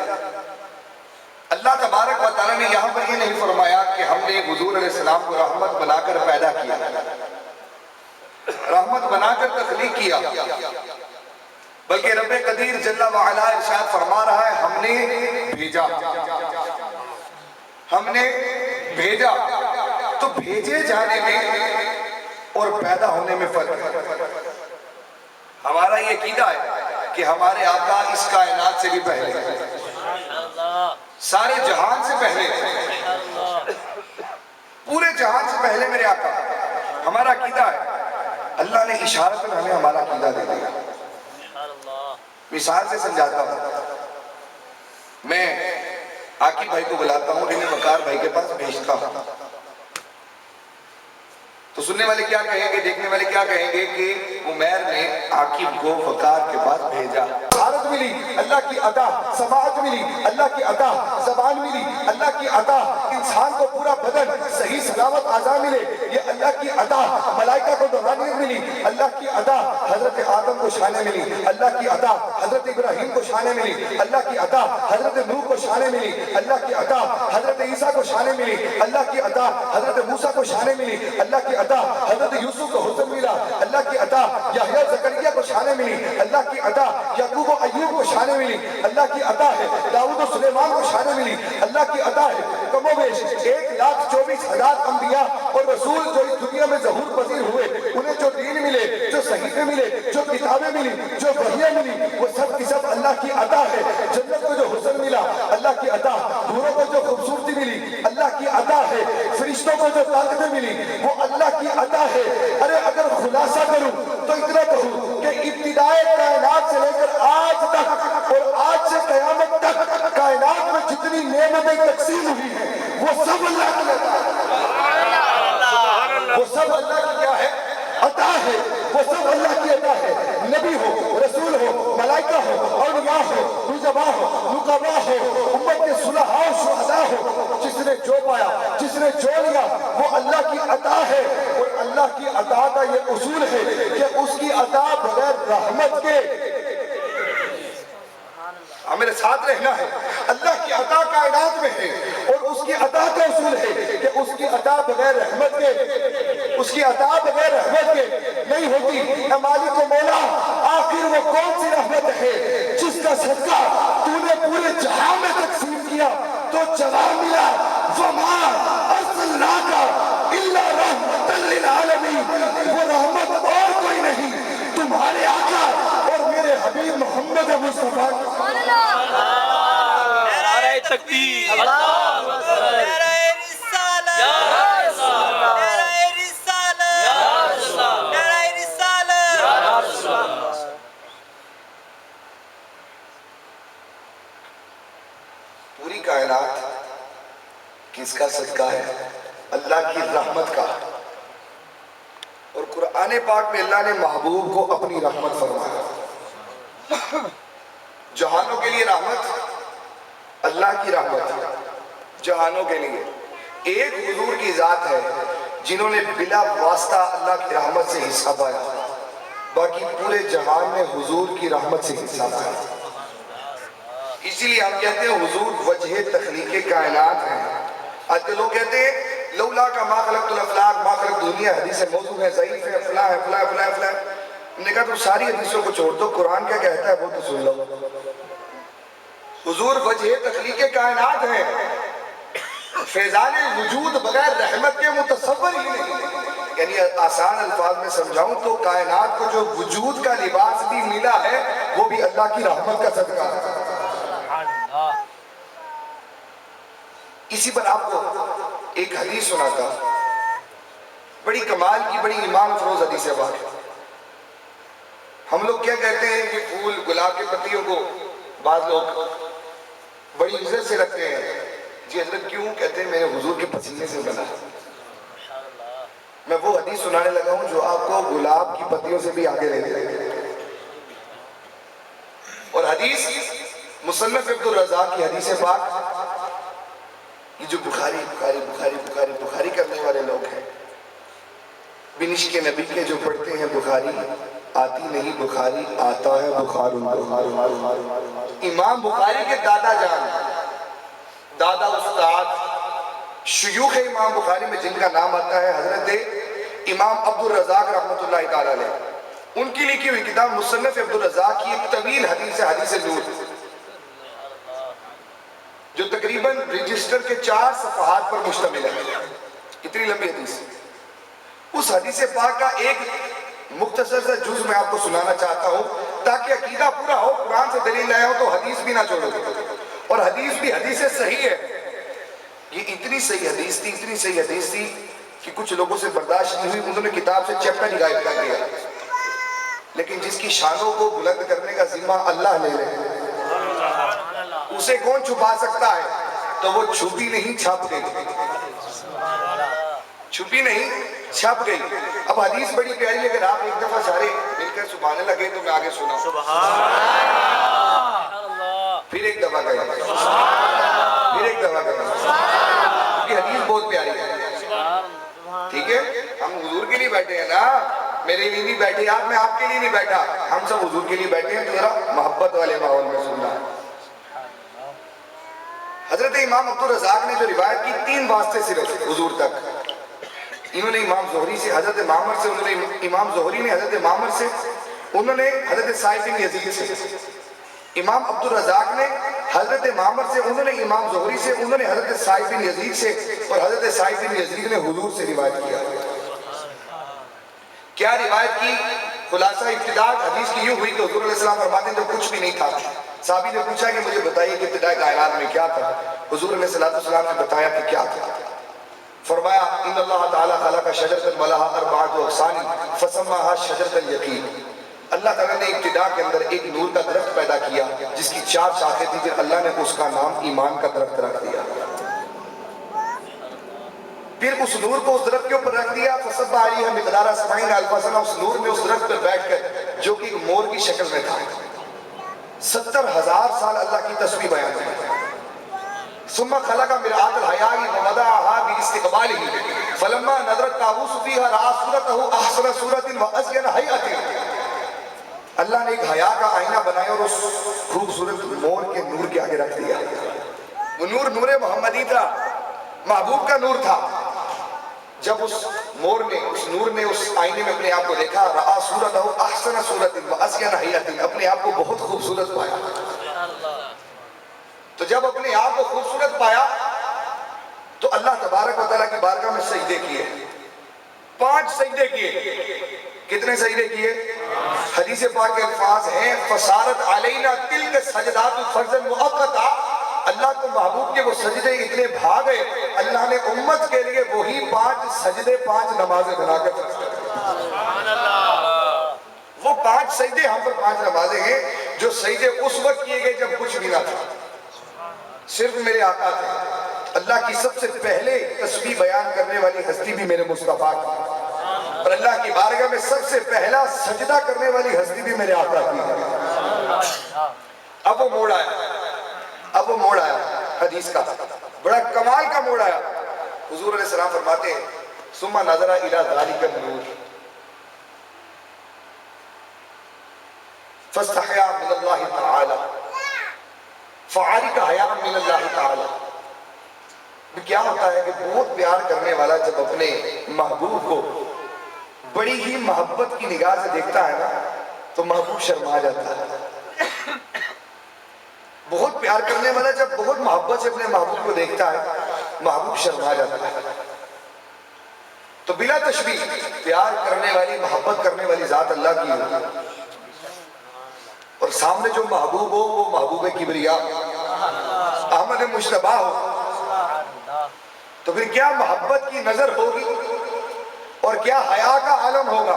اللہ تبارک و تعالیٰ نے یہاں پر یہ نہیں فرمایا کہ ہم نے حضور علیہ السلام کو رحمت بنا کر پیدا کیا، رحمت بنا کر تخلیق کیا، بلکہ رب قدیر جل وعلا ارشاد فرما رہا ہے ہم نے بھیجا، ہم نے بھیجا۔ تو بھیجے جانے میں اور پیدا ہونے میں فرق ہے۔ ہمارا یہ عقیدہ ہے کہ ہمارے آقا اس کائنات سے بھی پہلے، سارے جہان سے پہلے، پورے جہان سے پہلے میرے آقا۔ ہمارا عقیدہ ہے، اللہ نے اشارت میں ہمیں ہمارا عقیدہ دے دیا۔ مثال سے سمجھاتا ہوں، میں عاقب بھائی کو بلاتا ہوں، انہیں وقار بھائی کے پاس بھیجتا ہوں، تو سننے والے کیا کہیں گے، دیکھنے والے کیا کہیں گے کہ عمیر نے عاقب کو وقار کے پاس بھیجا۔ بھارت ملی، اللہ کی عطا، سماعت ملی، اللہ کی عطا، زبان ملی، اللہ کی عطا، انسان کو پورا بدن صحیح سلامت اعضاء ملے، یہ اللہ کی عطا، ملائکہ کو روحانیت ملی، اللہ کی عطا، حضرت آدم کو شانیں ملی، اللہ کی عطا، حضرت ابراہیم کو شانیں ملی، اللہ کی عطا، حضرت نوح کو شانیں ملی، اللہ کی عطا، حضرت عیسیٰ کو شانیں ملی، اللہ کی عطا، حضرت موسیٰ کو شانیں ملی، اللہ کی عطا، حضرت یوسف کو حسن ملا، اللہ کی عطا، یحییٰ زکریا کو شانیں ملی، اللہ کی عطا، یعقوب و ایوب کو شانیں ملی، اللہ کی عطا ہے، داؤد و سلیمان کو شانیں ملی، اللہ کی عطا ہے، کم و بیش 1,24,000 انبیاء اور رسول جو اس دنیا میں ظہور پذیر ہوئے، انہیں جو دین ملے، جو صحیفے ملے، جو کتابیں ملی، جو وحیاں ملی، وہ سب کی سب اللہ کی عطا ہے۔ جنت کو جو حسن ملا، اللہ کی عطا، حوروں کو جو خوبصورتی ملی، اللہ کی عطا ہے، فرشتوں کو جو طاقتیں ملی، وہ اللہ کی عطا ہے۔ ارے اگر خلاصہ کروں تو اتنا کہوں کہ ابتدائے کائنات سے لے کر آج تک اور آج سے قیامت تک کائنات میں جتنی نعمتیں تقسیم ہوئی ہیں وہ سب اللہ کی عطا ہے، وہ سب اللہ کی کیا ہے؟ عطا ہے، وہ سب اللہ کی عطا ہے۔ نبی ہو، رسول ہو، ملائکہ ہو، اولیاء ہو، نجباء ہو، نقباء ہو، امت کے صلحاء و شہداء ہو، جس نے جو پایا، جس نے جو لیا، وہ اللہ کی عطا ہے۔ اور اللہ کی عطا کا یہ اصول ہے کہ اس کی عطا بغیر رحمت کے، میرے ساتھ رہنا ہے، اللہ کی عطا کائنات میں ہے اور اس کی عطا کا اصول ہے کہ اس کی عطا بغیر رحمت کے، اس کی عطا بغیر رحمت کے نہیں ہوتی۔ اے مالک و مولا، آخر وہ کون سی رحمت ہے جس کا صدقہ تو نے پورے جہاں میں تقسیم کیا تو جواب ملا وما ارسلناک الا رحمۃ للعالمین، وہ رحمت اور کوئی نہیں، تمہارے آقا اور میرے حبیب محمد مصطفیٰ۔ نعرہ تکبیر، پوری کائنات کس کا صدقہ ہے؟ اللہ کی رحمت کا۔ اور قرآن پاک میں اللہ نے محبوب کو اپنی رحمت فرمایا۔ جہانوں کے لیے رحمت، اللہ کی رحمت جہانوں کے لیے۔ ایک حضور کی ذات ہے جنہوں نے بلا واسطہ اللہ کی رحمت سے حصہ پایا، باقی پورے جہان میں حضور کی رحمت سے حصہ پایا۔ اسی لیے ہم کہتے ہیں حضور وجہ تخلیق کائنات ہیں۔ آج کے لوگ کہتے ہیں لولا کا ما خلقت الافلاک ما خلقت دنیا، حدیث موضوع ہے، ضعیف ہے، فلاں ہے، فلاں فلاں فلاں۔ ہم نے کہا تو ساری حدیثوں کو چھوڑ دو، قرآن کیا کہتا ہے وہ تو سن لو۔ حضور وجہ تخلیق کائنات ہیں، فیضان وجود بغیر رحمت کے متصور ہی نہیں۔ یعنی آسان الفاظ میں سمجھاؤں تو کائنات کو جو وجود کا لباس بھی ملا ہے وہ بھی اللہ کی رحمت کا صدقہ ہے۔ اسی پر آپ کو ایک حدیث سناتا، بڑی کمال کی، بڑی ایمان افروز حدیث ہے۔ ہم لوگ کیا کہتے ہیں کہ پھول گلاب کے پتیوں کو بعض لوگ بڑی عزت سے رکھتے ہیں۔ جی حضرت کیوں؟ کہتے ہیں میرے حضور کے پسینے سے بنا۔ میں وہ حدیث سنانے لگا ہوں جو آپ کو گلاب کی پتیوں سے بھی آگے لے جائے گی۔ اور حدیث مصنف عبد الرزاق کی حدیث پاک، یہ جو بخاری کرنے والے لوگ ہیں، بنشق نبی کے جو پڑھتے ہیں بخاری، آتی نہیں بخاری، آتا ہے بخار. امام بخاری کے دادا جان، دادا استاد، شیوخ امام بخاری میں جن کا نام آتا ہے حضرت امام عبد الرزاق رحمۃ اللہ تعالی علیہ، ان کی لکھی ہوئی کتاب مصنف عبد الرزاق کی ایک طویل حدیث ہے، حدیث نور، جو تقریباً رجسٹر کے 4 صفحات پر مشتمل ہے. اتنی لمبی حدیث. اس حدیث پاک کا ایک مختصر سا جز میں آپ کو سنانا چاہتا ہوں تاکہ عقیدہ پورا ہو. قرآن سے دلیل لائے ہو تو حدیث بھی نہ چھوڑو، اور حدیث بھی حدیث صحیح ہے. یہ اتنی صحیح حدیث تھی کہ کچھ لوگوں سے برداشت نہیں ہوئی، انہوں نے کتاب سے چیپٹر ہی غائب کر دیا. لیکن جس کی شانوں کو بلند کرنے کا ذمہ اللہ لے لے، اسے کون چھپا سکتا ہے؟ تو وہ چھپی نہیں، چھپ گئی. چھپی نہیں، چھپ گئی. اب حدیث بڑی پیاری ہے، اگر آپ ایک دفعہ سارے مل کر سبحان لگے تو میں آگے سناؤں. پھر ایک دفعہ کہیں، پھر ایک دفعہ کہیں، کیونکہ حدیث بہت پیاری ہے. ٹھیک ہے، ہم حضور کے لیے بیٹھے ہیں نا، میرے لیے نہیں بیٹھے آپ، میں آپ کے لیے نہیں بیٹھا، ہم سب حضور کے لیے بیٹھے ہیں. تو ذرا محبت والے ماحول میں سننا. حضرت امام عبد الرزاق نے جو روایت کی 3 واسطے صرف حضور تک. انہوں نے امام زہری سے، حضرت معمر سے، انہوں نے امام زہری نے حضرت معمر سے، انہوں نے حضرت سعید بن یزید سے. امام عبد الرزاق نے حضرت معمر سے، انہوں نے امام زہری سے، انہوں نے حضرت سعید بن یزید سے، اور حضرت سعید بن یزید نے حضور سے روایت کیا. کیا روایت کی؟ خلاصہ ابتداء حدیث کی یوں ہوئی کہ حضور علیہ السلام فرماتے ہیں جب کچھ بھی نہیں تھا، صحابی نے پوچھا کہ مجھے بتائیے کہ ابتداء کائنات میں کیا تھا. حضور علیہ السلام نے بتایا کہ کیا تھا. فرمایا ان اللہ تعالیٰ خلق شجرۃ ولها 4 اغصان فسماها شجرۃ الیقین. اللہ تعالیٰ نے ابتداء کے اندر ایک نور کا درخت پیدا کیا جس کی 4 شاخیں تھی، پھر اللہ نے اس کا نام ایمان کا درخت رکھ دیا. پھر اس نور کو اس درخت کے اوپر رکھ دیا. فصب علیہ مقدار 70,000 سنہ. اس نور نے اس درخت پر بیٹھ کر جو کہ ایک مور کی شکل میں تھا 70,000 سال اللہ کی تسبیح بیان کی. ثم خلق مرآة الحیاء ووضعها باستقباله فلما نظر الطاووس فيها رأى صورته احسن صورة وازين هيئة. اللہ نے ایک حیا کا آئینہ بنایا اور اس خوبصورت مور کے نور کے آگے رکھ دیا. وہ نور نور محمدی تھا، محبوب کا نور تھا. جب اس مور نے، اس نور نے اس آئینے میں اپنے آپ کو دیکھا، رأى صورته احسن صورة وازين هيئة، اپنے آپ کو بہت خوبصورت پایا. تو جب اپنے آپ کو خوبصورت پایا تو اللہ تبارک و تعالیٰ کی بارگاہ میں سجدے کیے. 5 سجدے کیے. کتنے سجدے کیے؟ حدیث پاک کے الفاظ ہیں فصارت علینا تلک سجدات فرض مؤقتا. اللہ کو محبوب کے وہ سجدے اتنے بھا گئے، اللہ نے امت کے لیے وہی 5 سجدے 5 نمازیں بنا کر فرض کر دی. وہ 5 سجدے ہم پر 5 نمازیں ہیں جو سجدے اس وقت کیے گئے جب کچھ بھی نہ تھا، صرف میرے آقا تھے. اللہ کی سب سے پہلے تسبیح بیان کرنے والی ہستی بھی میرے مصطفیٰ کی، اور اللہ کی بارگاہ میں سب سے پہلا سجدہ کرنے والی ہستی بھی میرے آقا کی. اب وہ موڑ آیا حدیث کا، بڑا کمال کا موڑ آیا. حضور علیہ السلام فرماتے ہیں ثم نظر الی ذلک النور فاستحیا من اللہ تعالی فعارک حیا من اللہ تعالی. کیا ہوتا ہے کہ بہت پیار کرنے والا جب اپنے محبوب کو بڑی ہی محبت کی نگاہ سے دیکھتا ہے نا تو محبوب شرما جاتا ہے. بہت پیار کرنے والا جب بہت محبت سے اپنے محبوب کو دیکھتا ہے محبوب شرما جاتا ہے. تو بلا تشبیہ پیار کرنے والی، محبت کرنے والی ذات اللہ کی ہے، اور سامنے جو محبوب ہو وہ محبوب کبریا احمد مشتبہ ہو، تو پھر کیا محبت کی نظر ہوگی اور کیا حیا کا عالم ہوگا.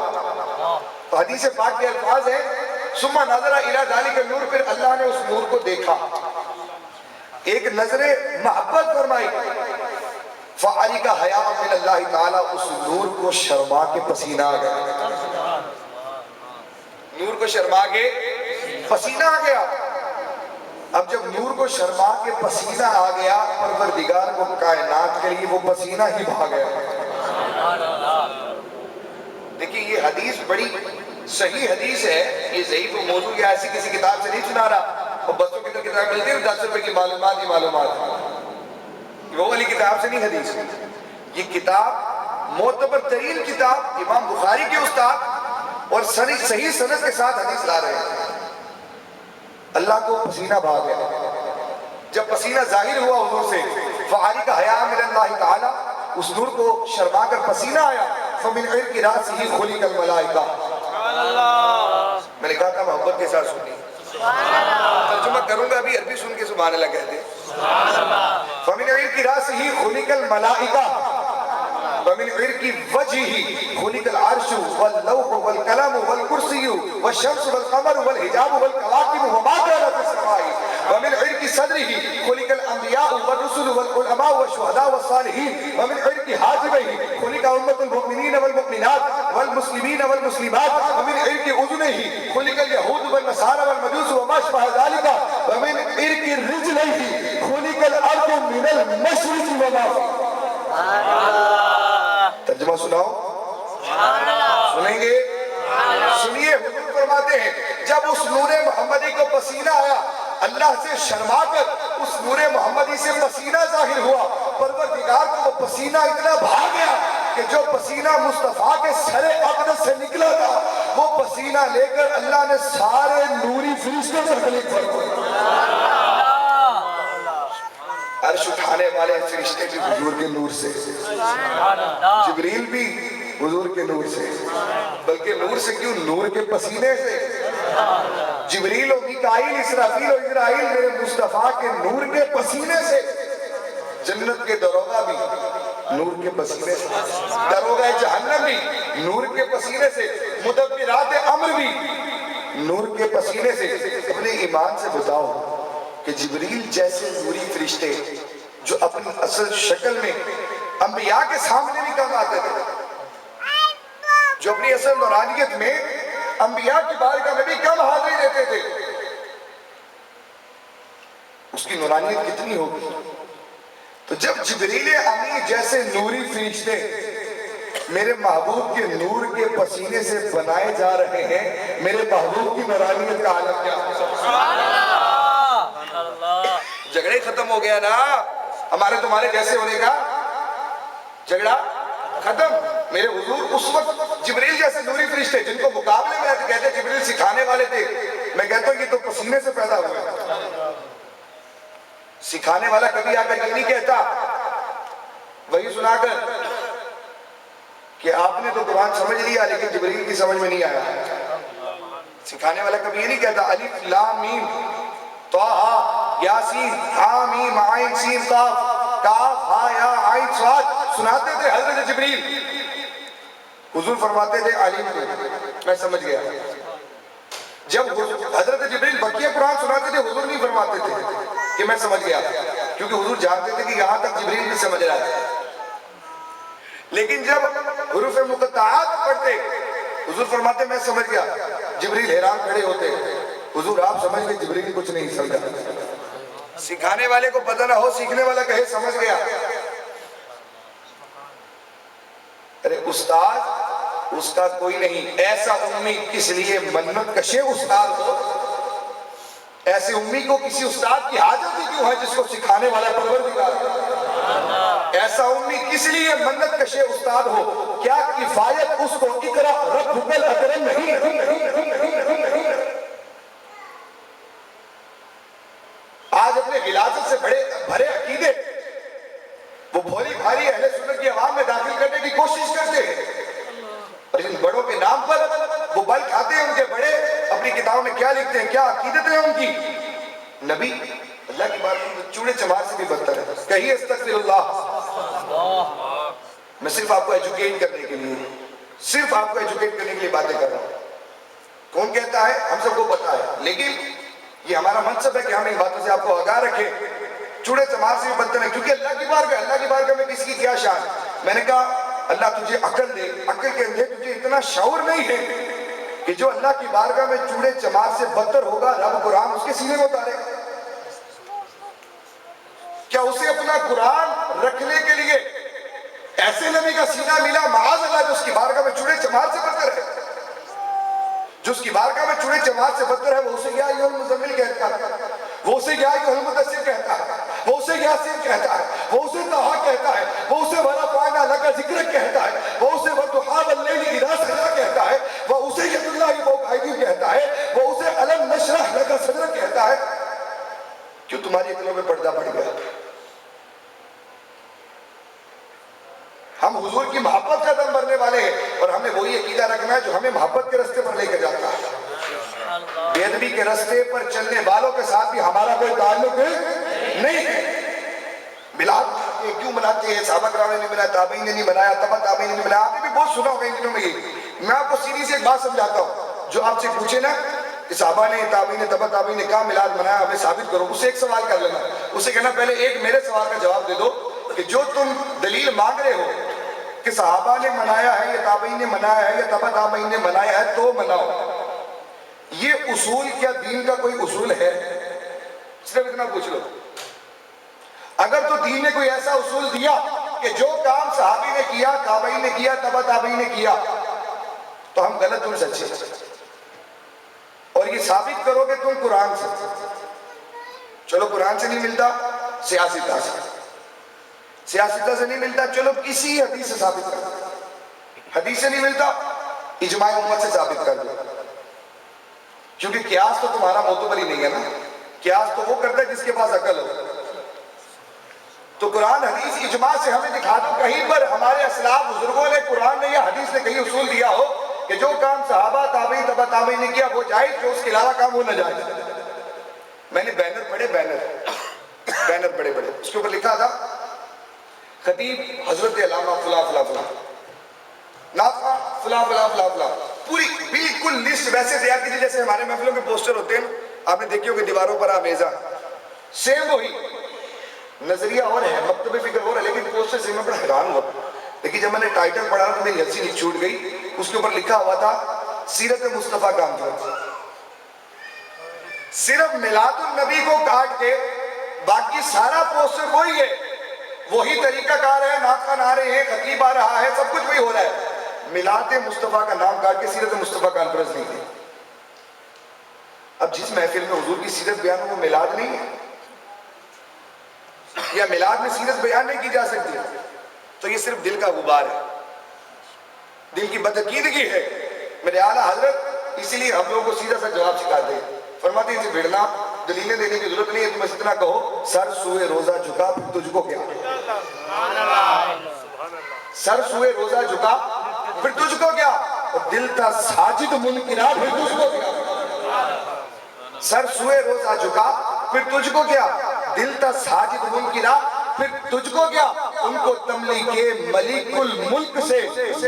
تو حدیث پاک کے الفاظ ہیں ثم نظر الی ذلک النور، پھر اللہ نے اس نور کو دیکھا، ایک نظر محبت فرمائی. فعارک حیا من اللہ تعالی، اس نور کو شرما کے پسینہ آ گیا. نور کو شرما کے پسینہ آ گیا. اب جب نور کو شرما کے پسینہ آ گیا پروردگار کو کائنات کے لیے وہ پسینہ ہی بھا گیا. دیکھیں یہ حدیث بڑی صحیح حدیث ہے. یہ ضعیف و موضوع یا ایسی کسی کتاب سے نہیں سنا رہا. اور بسوں کی تو کتاب ملتی ہے 10 روپے کی معلومات ہی معلومات. وہ والی کتاب سے نہیں حدیث. یہ کتاب معتبر ترین کتاب امام بخاری کے استاد اور صحیح سند کے ساتھ حدیث لا رہے ہیں. اللہ کو پسینہ بھا گیا. جب پسینہ ظاہر ہوا حضور سے فعاری کا حیا من اللہ تعالی, اس نور کو شرما کر پسینہ آیا. فمن عرق راسہ خلق الملائکہ. میں نے کہا تھا محبت کے ساتھ سنی. ترجمہ کروں گا ابھی عربی سن کے سبحان اللہ کہتے. فمن عرق راسہ خلق الملائکہ ومن عرق وجهه خلق العرش واللوح والقلم والكرسي والشمس والقمر والحجاب والكواكب وما كان في السماء ومن عرق صدره خلق الانبياء والرسل والعلماء والشهداء والصالحين ومن عرق حاجبه خلق امة المؤمنين والمؤمنات والمسلمين والمسلمات ومن عرق اذنه خلق اليهود والنصارى والمجوس وما شابه ذلك ومن عرق رجليه خلق الارض من المشرق والمغرب. ترجمہ سناؤ, سنیں گے, سنیے. حضور فرماتے ہیں جب اس نور محمدی کو پسینہ آیا, اللہ سے شرما کر اس نور محمدی سے پسینہ ظاہر ہوا, پروردگار کو وہ پسینہ اتنا بھا گیا کہ جو پسینہ مصطفیٰ کے سر اقدس سے نکلا تھا وہ پسینہ لے کر اللہ نے سارے نوری فرشتوں سے خلیق فرمایا. عرش اٹھانے والے فرشتے بھی حضور کے نور سے, جبریل بھی حضور کے نور سے, بلکہ نور سے کیوں, نور کے پسینے سے. جبریل و میکائیل اسرافیل و اسرائیل میرے مصطفیٰ کے نور کے پسینے سے. جنت کے دروگہ بھی نور کے پسینے سے, دروگہ جہنم بھی نور کے پسینے سے, مدبرات امر بھی نور کے پسینے سے. اپنے ایمان سے بتاؤ کہ جبریل جیسے نوری فرشتے جو اپنی اصل شکل میں انبیاء کے سامنے بھی کم آتے تھے, جو اپنی اصل نورانیت میں انبیاء کی بارگاہ میں بھی کم حاضری دیتے تھے, اس کی نورانیت کتنی ہوگی. تو جب جبریل امی جیسے نوری فرشتے میرے محبوب کے نور کے پسینے سے بنائے جا رہے ہیں, میرے محبوب کی نورانیت کا عالم کیا ہے. جھگڑے ختم ہو گیا نا, ہمارے تمہارے جیسے ہونے کا جھگڑا ختم. میرے حضور اس وقت جبریل جیسے نوری فرشتے جن کو مقابلے میں کہتے جبریل سکھانے والے تھے, میں کہتا ہوں یہ تو پسینے سے پیدا ہوئے. سکھانے والا کبھی آ کر یہ نہیں کہتا وہی سنا کر کہ آپ نے تو قرآن سمجھ لیا لیکن جبریل کی سمجھ میں نہیں آیا. سکھانے والا کبھی یہ نہیں کہتا الف لام میم طه یاسین حامیم عین سین قاف کاف ہا یا عین صاد سناتے تھے حضرت جبریل. حضور فرماتے تھے علیم تھے, میں سمجھ گیا. جب حضرت جبریل بقیہ قرآن سناتے تھے حضور نہیں فرماتے تھے کہ میں سمجھ گیا, کیونکہ حضور جانتے تھے کہ یہاں تک جبریل بھی سمجھ رہا ہے. لیکن جب حروف مقطعات پڑھتے حضور فرماتے میں سمجھ گیا, جبریل حیران کھڑے ہوتے, حضور آپ سمجھ گئے, جبریل کچھ نہیں سمجھا. سکھانے والے کو پتہ نہ ہو, سیکھنے والا کہے سمجھ گیا. ارے استاد اس کا کوئی نہیں, ایسا امی کس لیے منت کشے استاد ہو, ایسے امی کو کسی استاد کی حاجت ہی کیوں ہے جس کو سکھانے والا پروردگار. ایسا امی کس لیے منت کشے استاد ہو, کیا کفایت اس کو اقرا ربک الاکرم نہیں. آج اپنے غلاظت سے بھرے عقیدے وہ بھولی بھاری اہل سنت کی عوام میں داخل کرنے کی کوشش کرتے ہیں, اور ان بڑوں کے نام پر وہ بل کھاتے ہیں. ان کے بڑے اپنی کتابوں میں کیا لکھتے ہیں, کیا عقیدت ہے ان کی. نبی اللہ کی بات چوڑے چمار سے بھی بدتر ہے. کہیے استغفر اللہ. میں صرف آپ کو ایجوکیٹ کرنے کے لیے باتیں کر رہا ہوں. کون کہتا ہے, ہم سب کو پتا ہے, لیکن یہ ہمارا منصب ہے کہ ہم ان باتوں سے آپ کو آگاہ رکھیں. چوڑے چمار سے بھی بدتر ہے, کیونکہ اللہ کی بارگاہ میں کسی کی کیا شان. میں نے کہا اللہ تجھے عقل دے, عقل کے اندھے تجھے اتنا شعور نہیں ہے کہ جو اللہ کی بارگاہ میں چوڑے چمار سے بدتر ہوگا رب قرآن اس کے سینے میں اتارے گا. کیا اسے اپنا قرآن رکھنے کے لیے ایسے نبی کا سینہ ملا معاذ اللہ جو اس کی بارگاہ میں چوڑے چمار سے بدتر ہے؟ جو اس کی بارگاہ میں چوڑے چمار سے بدتر ہے وہ اسے یا ایھا المزمل کہتا ہے، وہ اسے یا ایھا المدثر کہتا ہے، وہ اسے یاسین کہتا ہے، وہ اسے طٰہٰ کہتا ہے، وہ اسے وَرَفَعْنَا لَكَ ذِکْرَکَ کہتا ہے، وہ اسے وَالضُّحَىٰ وَاللَّيْلِ إِذَا سَجَىٰ کہتا ہے، وہ اسے یَدُ اللہِ فَوْقَ أَيْدِیہِم کہتا ہے، وہ اسے أَلَمْ نَشْرَحْ لَكَ صَدْرَکَ کہتا ہے۔ کیوں تمہاری عقلوں میں پردہ پڑ گیا؟ ہم حضور کی محبت کا دم بھرنے والے ہیں اور ہمیں وہی عقیدہ رکھنا ہے جو ہمیں محبت کے رستے پر لے کے جاتا ہے۔ بے ادبی کے رستے پر چلنے والوں کے ساتھ بھی ہمارا کوئی تعلق نہیں ہے۔ میلاد کیوں مناتے ہیں؟ صحابہ کرام نے نہیں منایا، تابعین نے نہیں منایا، تبع تابعین نے نہیں منایا۔ آپ نے بھی بہت سنا ہوگا ان دنوں میں یہ۔ میں آپ کو سیدھی سی ایک بات سمجھاتا ہوں، جو آپ سے پوچھے نا کہ صحابہ نے، تابعین نے، تبع تابعین نے کہاں میلاد منایا، ہمیں ثابت کرو، اسے ایک سوال کر لینا، اسے کہنا پہلے ایک میرے سوال کا جواب دے دو کہ جو تم دلیل مانگ رہے ہو کہ صحابہ نے منایا ہے یا تابعین نے منایا ہے یا تبع تابعین نے منایا ہے تو مناؤ، یہ اصول کیا دین کا کوئی اصول ہے؟ صرف اتنا پوچھ لو۔ اگر تو دین نے کوئی ایسا اصول دیا کہ جو کام صحابی نے کیا، تابعین نے کیا، تبع تابعین نے کیا، تو ہم غلط تم سچے، اور یہ ثابت کرو کہ تم قرآن سے، چلو قرآن سے نہیں ملتا، سیاستہ سے، سیاستہ سے نہیں ملتا، چلو کسی حدیث سے ثابت کر دو، حدیث سے نہیں ملتا، اجماع امت سے ثابت کر دو، کیونکہ قیاس تو تمہارا معتبر ہی نہیں ہے نا، قیاس تو وہ کرتا ہے جس کے پاس عقل ہو۔ تو قرآن حدیث اجماع سے ہمیں دکھا دو کہیں پر ہمارے اسلاف بزرگوں نے، قرآن نے یا حدیث نے کہیں اصول دیا ہو کہ جو کام صحابہ، تابعین، تبع تابعین نے کیا وہ جائز، جو اس کے علاوہ کام وہ ناجائز۔ میں نے بینر پڑھے، بینر پڑھے، اس کے اوپر لکھا تھا خطیب حضرت علامہ فلاں فلاں فلاں، ناطقہ فلاں فلاں فلاں فلاں، پوری بالکل لسٹ ویسے تیار کی تھی جیسے ہمارے محفلوں کے پوسٹر ہوتے ہیں، آپ نے دیکھی ہوگی دیواروں پر آمیزہ، سیم وہی نظریہ اور ہے، مکتب فکر اور ہے، لیکن پوسٹر سے میں بڑا حیران ہوا۔ لیکن جب میں نے ٹائٹل پڑھا تو میری ہنسی نہیں چھوٹ گئی، اس کے اوپر لکھا ہوا تھا سیرت مصطفیٰ کانفرنس۔ صرف میلاد النبی کو کاٹ کے باقی سارا پوسٹر وہی ہے، وہی طریقہ کار ہے، نعت خوان آ رہے ہیں، خطیب آ رہا ہے، سب کچھ وہی ہو رہا ہے۔ میلاد مصطفیٰ کا نام کاٹ کے سیرت مصطفیٰ کانفرنس نہیں تھی۔ اب جس محفل میں حضور کی سیرت بیان ہو وہ میلاد نہیں ہے، یا میلاد میں سیرت بیان نہیں کی جا سکتی، تو یہ صرف دل کا غبار ہے، دل کی بدعقیدگی ہے۔ میرے اعلیٰ حضرت اسی لیے ہم لوگوں کو سیدھا سا جواب سکھاتے ہیں، فرماتے ہیں اسے بھیڑنا دلیلیں دینے کی ضرورت نہیں ہے، تم بس اتنا کہو سر سوئے روزہ جھکا پھر تجھ کو کیا، سر سوئے روزہ جھکا پھر تجھ کو کیا، اور دل تھا ساجد منکرا پھر تجھ کو کیا، سر سوئے روزہ جھکا پھر تجھ کو کیا، دل تھا ساجد منکرا پھر تجھ کو کیا، ان کو تملی کے ملک الملک سے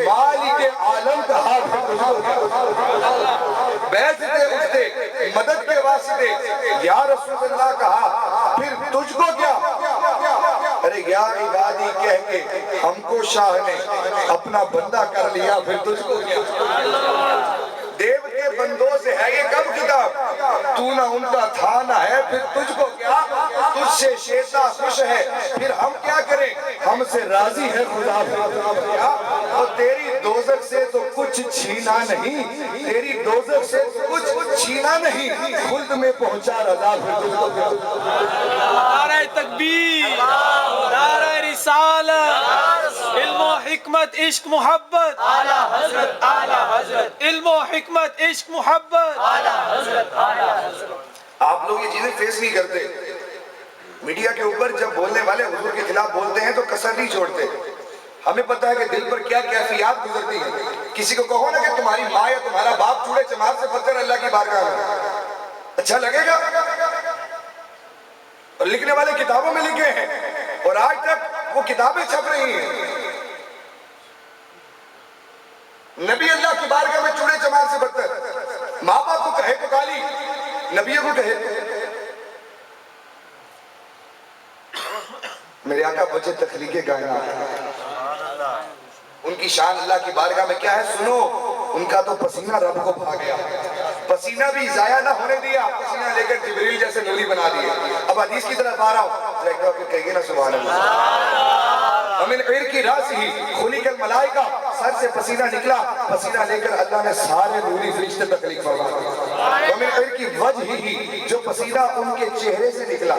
مالک عالم کہا پھر تجھ کو کیا، بیعتِ اجتے مدد کے واسطے یا رسول اللہ کہا پھر تجھ کو کیا، ارے یا عبادی کہہ کے ہم کو شاہ نے اپنا بندہ کر لیا پھر تجھ کو کیا۔ دیو کے بندوں سے ہے یہ کب کتاب، تو نہ ان کا تھا نہ ہے پھر تجھ کو کیا، تجھ سے شیطان خوش ہے پھر ہم کیا کریں، ہم سے راضی ہے خدا پھر، اور تیری دوزخ سے تو کچھ چھینا نہیں، تیری دوزخ سے کچھ چھینا نہیں، خلد میں پہنچا رضا پھر تجھ کو کیا۔ نعرہ تکبیر، نعرہ رسالت، علم و حکمت عشق محبت، علم و حکمت عشق محبت۔ آپ لوگ یہ چیزیں فیس نہیں کرتے، میڈیا کے اوپر جب بولنے والے حضور کے خلاف بولتے ہیں تو کسر نہیں چھوڑتے، ہمیں پتہ ہے کہ دل پر کیا کیفیات گزرتی ہیں۔ کسی کو کہو نا کہ تمہاری ماں یا تمہارا باپ چوڑے چمار سے بدتر اللہ کی بارگاہ میں، اچھا لگے گا؟ اور لکھنے والے کتابوں میں لکھے ہیں اور آج تک وہ کتابیں چھپ رہی ہیں۔ نبی اللہ کی بارگاہ میں چوڑے چمار سے بدتر، ماں باپ کو کہے تو گالی، نبیوں کو کہے۔ میرے آقا بچے تخلیق کائنات، ان کی شان اللہ کی بارگاہ میں کیا ہے سنو، ان کا تو پسینہ رب کو بھا گیا، پسینہ بھی ضائع نہ ہونے دیا، پسینہ لے کر جبریل جیسے نوری بنا دیے۔ اب حدیث کی طرف آ رہا ہوں، ذرا ایک دفعہ پھر کہیے نا سبحان اللہ۔ ومن عرق راسہ خلق الملائکہ، سر سے پسینہ نکلا، پسینہ لے کر اللہ نے سارے نوری فرشتے تخلیق فرما دیے۔ ومن عرق وجہہ، جو پسینہ ان کے چہرے سے نکلا،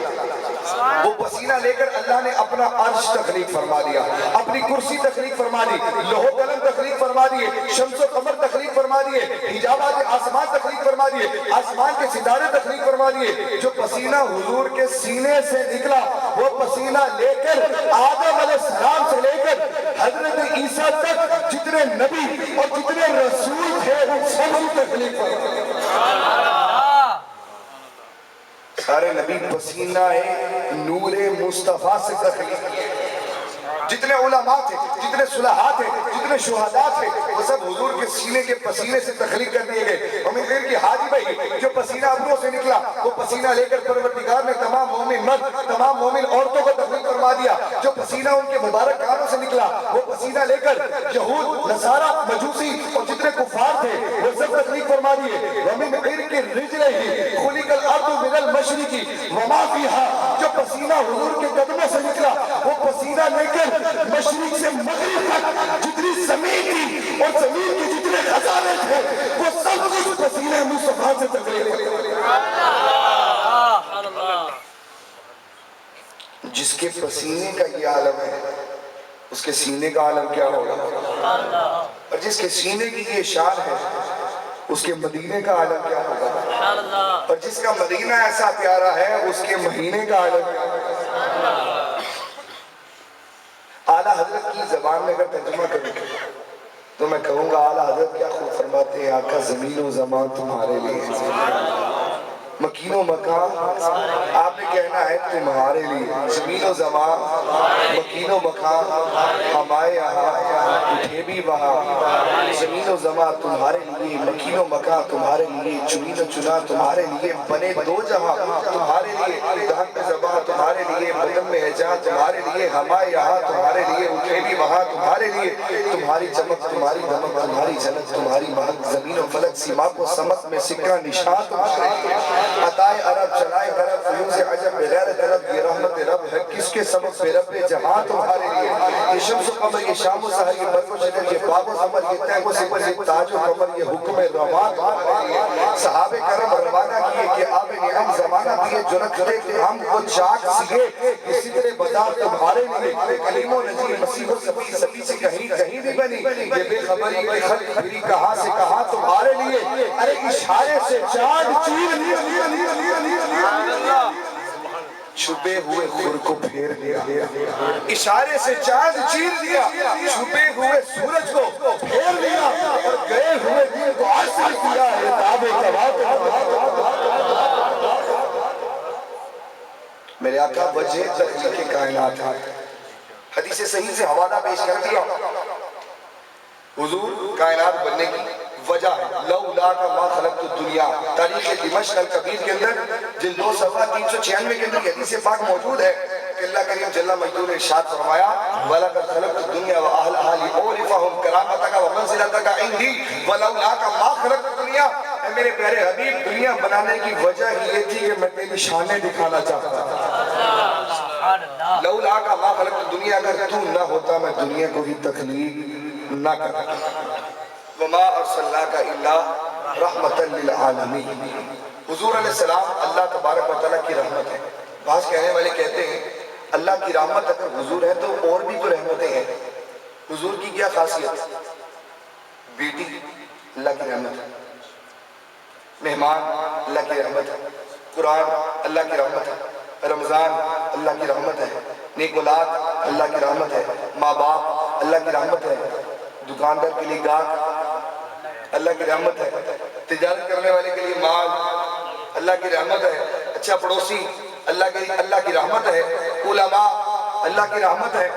وہ پسینہ لے کر اللہ نے اپنا عرش تخلیق فرما دیا، اپنی کرسی تخلیق فرما دی، لوح و قلم تخلیق فرما دیے، شمس و قمر تخلیق فرما دیے، حجابات آسمان تخلیق فرما دیے، آسمان کے ستارے تخلیق فرما دیے۔ جو پسینہ حضور کے سینے سے نکلا، وہ پسینہ لے کر آدم علیہ السلام سے لے کر حضرت عیسیٰ تک جتنے نبی اور جتنے رسول تھے وہ سب تخلیق فرما دیے۔ سارے نبی پسینہ نور مصطفیٰ سے تخلیق کیے۔ جتنے علماء تھے، جتنے صلحاء تھے، جتنے شہداء تھے، وہ سب حضور کے سینے کے پسینے سے تخلیق کر دیے گئے۔ ہمیں دیر کی حاجی بھائی جو پسینہ ابروں سے نکلا، وہ پسینہ لے کر پروردگار نے تمام مومن مرد، تمام مومن عورتوں کو تخلیق فرما دیا۔ جو پسینہ ان کے مبارک کانوں سے نکلا، وہ پسینہ لے کر یہود، نصارہ، مجوسی اور جتنے کفار تھے وہ سب تخلیق فرما دیے۔ وَمِنْ عِرْقِ رِجْلَيْهِ خُلِقَ الْأَرْضُ مِنَ الْمَشْرِقِ وَمَا فِيهَا، جو پسینہ حضور کے قدموں سے نکلا، وہ پسینہ لے کر مشرق سے مغرب تک جتنی زمین تھی اور زمین کے جتنے خزانے تھے وہ سب کچھ پسینہ مصطفیٰ سے تخلیق کیا۔ جس کے پسینے کا یہ عالم ہے اس کے سینے کا عالم کیا ہوگا؟ اور جس کے سینے کی یہ شان ہے اس کے مدینے کا عالم کیا ہوگا؟ اور جس کا مدینہ ایسا پیارا ہے اس کے مہینے کا عالم کیا ہوگا؟ اعلیٰ حضرت کی زبان میں اگر ترجمہ کروں تو میں کہوں گا اعلیٰ حضرت کیا خوب فرماتے ہیں، آقا زمین و زمان تمہارے لیے، مکین و مکان آپ نے کہنا ہے تمہارے لیے، زمین و زمان مکین و مکان ہمارے یہاں اٹھے بھی وہاں، زمین و زمان تمہارے لیے، مکین و مکان تمہارے لیے، چنین و چنا تمہارے لیے، بنے دو جہاں تمہارے لیے، دہن پہ زبان تمہارے لیے، بدن میں احجان تمہارے لیے، ہمارے یہاں تمہارے لیے، اٹھے بھی وہاں تمہارے لیے، تمہاری چمک تمہاری دمک تمہاری جنت تمہاری مہک، زمین و فلک سیما کو سمت میں سکہ نشان تمہارے لیے، عطائے عرب چلائے غرب فیوز عجب بغیر طرف یہ رحمت رب ہے کس کے سبب پہ رب جہاں تمہارے لیے، یہ شمس و قمر یہ شام و سحر یہ برق و شجر یہ باب و زمر یہ تیغ و سپر یہ تاج و قمر یہ حکم رواں تمہارے لیے، صحابہ کرم روانہ کیے کہ آب نعم زمانہ دیے جو رکھتے کہ ہم وہ چاک سیے یہ سدر بدا تمہارے لیے، کلیم و نجی مسیح و صفی صفی سے کہیں کہیں بھی بنی یہ بے خبری کے خلق پھری کہاں سے کہاں تمہارے لیے، ارے اشارے سے چاند چیر چھپے ہوئے خور کو پھیر دیا، اشارے سے چاند چیر دیا، چھپے ہوئے سورج کو پھیر دیا، اور گئے ہوئے دن کو آسر کیا، اتاب میرے آقا وجہ تخلیق کائنات ہے۔ حدیث صحیح سے حوالہ پیش کر دیا، حضور کائنات بننے کی وجہ ہے، لولا کا ما خلقت الدنیا، تاریخ دمشق الکبیر کے اندر جلد 2 صفحہ 396 کے اندر حدیث پاک موجود ہے کہ اللہ کریم جل مجدہ نے ارشاد فرمایا وَلَقَدْ خَلَقْتُ الدُّنْيَا وَأَهْلَهَا لِأُعْرِفَهُمْ كَرَامَتَكَ وَمَنزِلَتَكَ عِنْدِي وَلَوْلَا كَ مَا خَلَقْتُ الدُّنْيَا، اے میرے پیارے حبیب دنیا بنانے کی وجہ یہ تھی کہ میں تیری شانیں دکھانا چاہتا تھا، لولا کا ما خلقت الدنیا، اگر تو نہ ہوتا میں دنیا کو ہی تخلیق نہ کرتا، وَمَا أَرْسَلْنَاكَ إِلَّا رَحْمَةً لِلْعَالَمِينَ، حضور علیہ السلام اللہ تبارک و تعالیٰ کی رحمت ہے۔ بعض کہنے والے کہتے ہیں اللہ کی رحمت اگر حضور ہے تو اور بھی تو رحمتیں ہیں، حضور کی کیا خاصیت؟ بیٹی اللہ کی رحمت ہے، مہمان اللہ کی رحمت ہے، قرآن اللہ کی رحمت ہے، رمضان اللہ کی رحمت ہے، نیک اولاد اللہ کی رحمت ہے، ماں باپ اللہ کی رحمت ہے، دکاندار کے لیے گاہک اللہ کی رحمت ہے، تجارت کرنے والے کے لیے مال اللہ کی رحمت ہے، اچھا پڑوسی اللہ کی رحمت ہے، علماء اللہ کی رحمت ہے،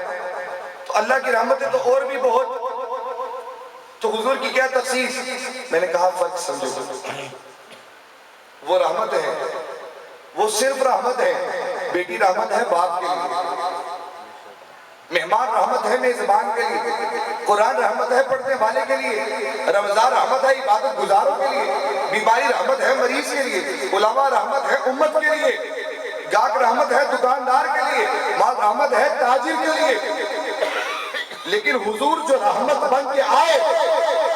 تو اللہ کی رحمت ہے تو اور بھی بہت، تو حضور کی کیا تخصیص؟ میں نے کہا فرق سمجھو، وہ رحمت ہے، وہ صرف رحمت ہے، بیٹی رحمت ہے باپ کے لیے، مہمان رحمت ہے میزبان کے لیے، قرآن رحمت ہے پڑھنے والے کے لیے، رمضان رحمت ہے عبادت گزاروں کے لیے، بیماری رحمت ہے مریض کے لیے، علماء رحمت ہے امت کے لیے، گاہک رحمت ہے دکاندار کے لیے، مال رحمت ہے تاجر کے لیے۔ لیکن حضور جو رحمت بن کے آئے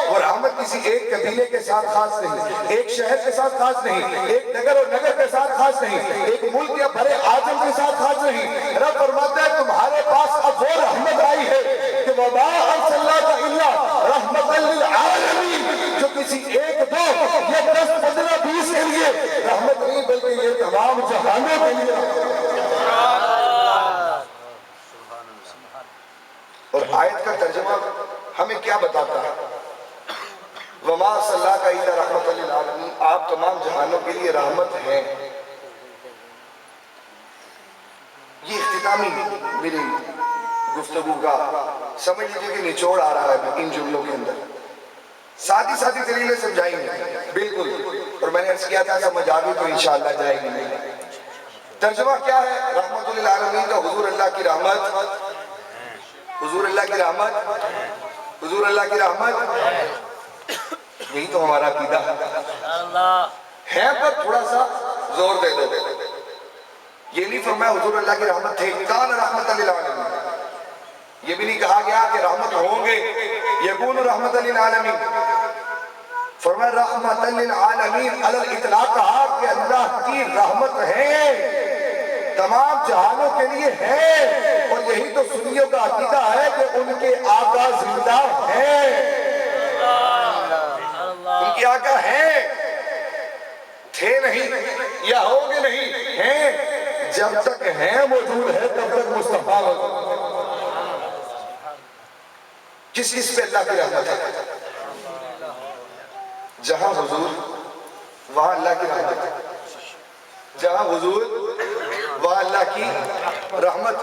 وہ رحمت کسی ایک قبیلے کے ساتھ خاص نہیں، ایک شہر کے ساتھ خاص نہیں، ایک نگر اور نگر کے ساتھ خاص نہیں، ایک ملک یا بڑے اعظم کے ساتھ خاص نہیں۔ رب فرماتا ہے تمہارے پاس اب وہ رحمت آئی ہے کہ وَمَا أَرْسَلْنَاكَ إِلَّا رَحْمَةً لِلْعَالَمِينَ، جو کسی ایک دو یا 10 15 20 کے لیے رحمت نہیں بلکہ یہ تمام جہانوں کے لیے۔ اور آیت کا ترجمہ ہمیں کیا بتاتا ہے؟ وَمَا أَرْسَلْنَاكَ إِلَّا رَحْمَةً لِلْعَالَمِينَ، آپ تمام جہانوں کے لیے رحمت ہیں۔ یہ اختتامی میری گفتگو کا سمجھ لیجیے کہ نچوڑ آ رہا ہے ان جملوں کے اندر، ساتھی دلیلیں سمجھائیں گے بالکل، اور میں نے عرض کیا تھا سمجھ آگے تو انشاءاللہ جائے گی نہیں۔ ترجمہ کیا ہے رحمت للعالمین کا؟ حضور اللہ کی رحمت، حضور اللہ کی رحمت، حضور اللہ کی رحمت، یہی تو ہمارا عقیدہ ہے، پر تھوڑا سا زور دے دو۔ یہ نہیں فرمایا حضور اللہ کی رحمت تھے، کان رحمت للعالمین، یہ بھی نہیں کہا گیا کہ رحمت ہوں گے، یکون رحمت للعالمین، فرمایا رحمت للعالمین علی الاطلاق، کہا کہ اللہ کی رحمت ہے، تمام جہانوں کے لیے ہے، اور یہی تو سنیوں کا عقیدہ ہے کہ ان کے آقا زندہ ہیں، ان کے آقا ہیں، تھے نہیں یا ہوں گے نہیں، ہیں، جب تک ہیں موجود ہے تب تک مصطفیٰ موجود ہے۔ کس پہ اللہ کی رحمت ہے؟ جہاں حضور وہاں اللہ کی رحمت ہے، جہاں حضور وہاں اللہ کی رحمت،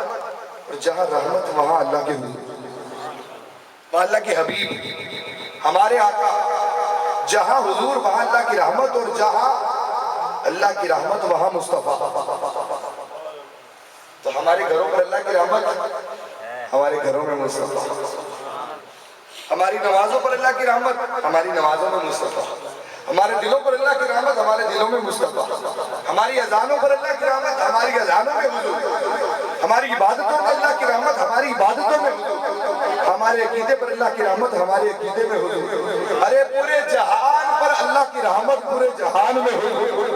اور جہاں رحمت وہاں اللہ کے حضور، وہاں اللہ کے حبیب ہمارے آقا، جہاں حضور وہاں اللہ کی رحمت، اور جہاں اللہ کی رحمت وہاں مصطفیٰ۔ تو ہمارے گھروں پر اللہ کی رحمت، ہمارے گھروں میں مصطفیٰ، ہماری نمازوں پر اللہ کی رحمت، ہماری نمازوں میں مصطفیٰ، ہمارے دلوں پر اللہ کی رحمت، ہمارے دلوں میں مصطفیٰ، ہماری اذانوں پر اللہ کی رحمت، ہماری اذانوں میں حضور، ہماری عبادتوں پر اللہ کی رحمت، ہماری عبادتوں میں حضور، ہمارے عقیدے پر اللہ کی رحمت، ہمارے عقیدے میں حضور، ارے پورے جہان پر اللہ کی رحمت، پورے جہان میں حضور۔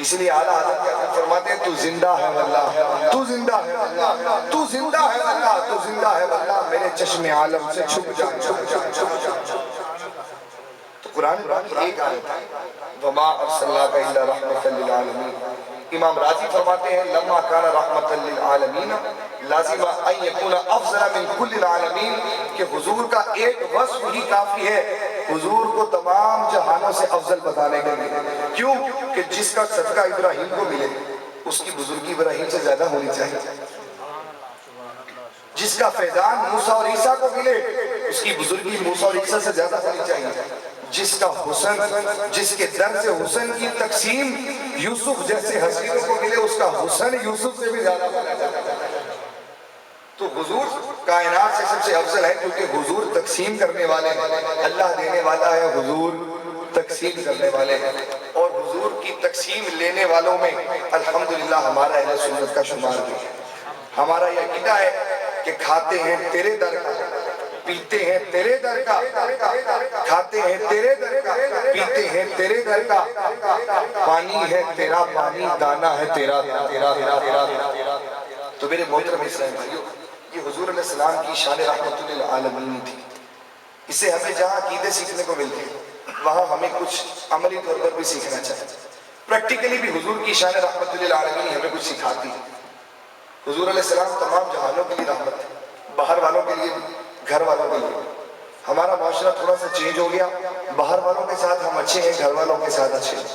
اس لیے اعلیٰ حضرت کیا فرماتے ہیں، تو زندہ ہے واللہ، تو زندہ ہے واللہ، تو زندہ ہے واللہ، تو زندہ ہے واللہ، میرے چشم عالم سے چھپ جا۔ تو قرآن ایک آیت ہے، وَمَا أَرْسَلْنَاكَ إِلَّا رَحْمَةً لِلْعَالَمِينَ۔ امام راضی فرماتے ہیں لما کان رحمت للعالمین لازم ان یکون افضل من کل العالمین، کہ حضور کا ایک وصف ہی کافی ہے حضور کو تمام جہانوں سے افضل بتانے کے لیے۔ کیوں کہ جس کا صدقہ ابراہیم کو ملے اس کی بزرگی ابراہیم سے زیادہ ہونی چاہیے، جس کا فیضان موسیٰ اور عیسیٰ کو ملے اس کی بزرگی موسیٰ اور عیسیٰ سے زیادہ ہونی چاہیے، جس کا حسن، جس کے در سے حسن کی تقسیم یوسف جیسے حسینوں کو ملے اس کا حسن یوسف سے بھی زیادہ ہونا چاہیے۔ تو حضور کائنات سے سب سے افضل ہے کیونکہ حضور تقسیم کرنے والے ہیں، اللہ دینے والا ہے، حضور تقسیم کرنے والے ہیں، اور حضور کی تقسیم لینے والوں میں الحمدللہ ہمارا اہل سنت کا شمار بھی ہے۔ ہمارا یہ عقیدہ ہے کہ کھاتے ہیں تیرے در کا، پیتے ہیں تیرے در کا، کھاتے ہیں تیرے در کا، پیتے ہیں تیرے در کا، پانی ہے تیرا پانی، دانا ہے تیرا تیرا تیرا۔ تو میرے محترم اسلام بھائیو، یہ حضور علیہ السلام کی شان رحمت للعالمین تھی۔ اس سے ہمیں جہاں عقیدے سیکھنے کو ملتے ہیں وہاں ہمیں کچھ عملی طور پر بھی سیکھنا چاہیے۔ پریکٹیکلی بھی حضور کی شان رحمت للعالمین ہمیں کچھ سکھاتی ہے۔ حضور علیہ السلام تمام جہانوں کے لیے رحمت ہے، باہر والوں کے لیے بھی، گھر والوں کے لیے۔ ہمارا معاشرہ تھوڑا سا چینج ہو گیا، باہر والوں کے ساتھ ہم اچھے ہیں، گھر والوں کے ساتھ اچھے ہیں۔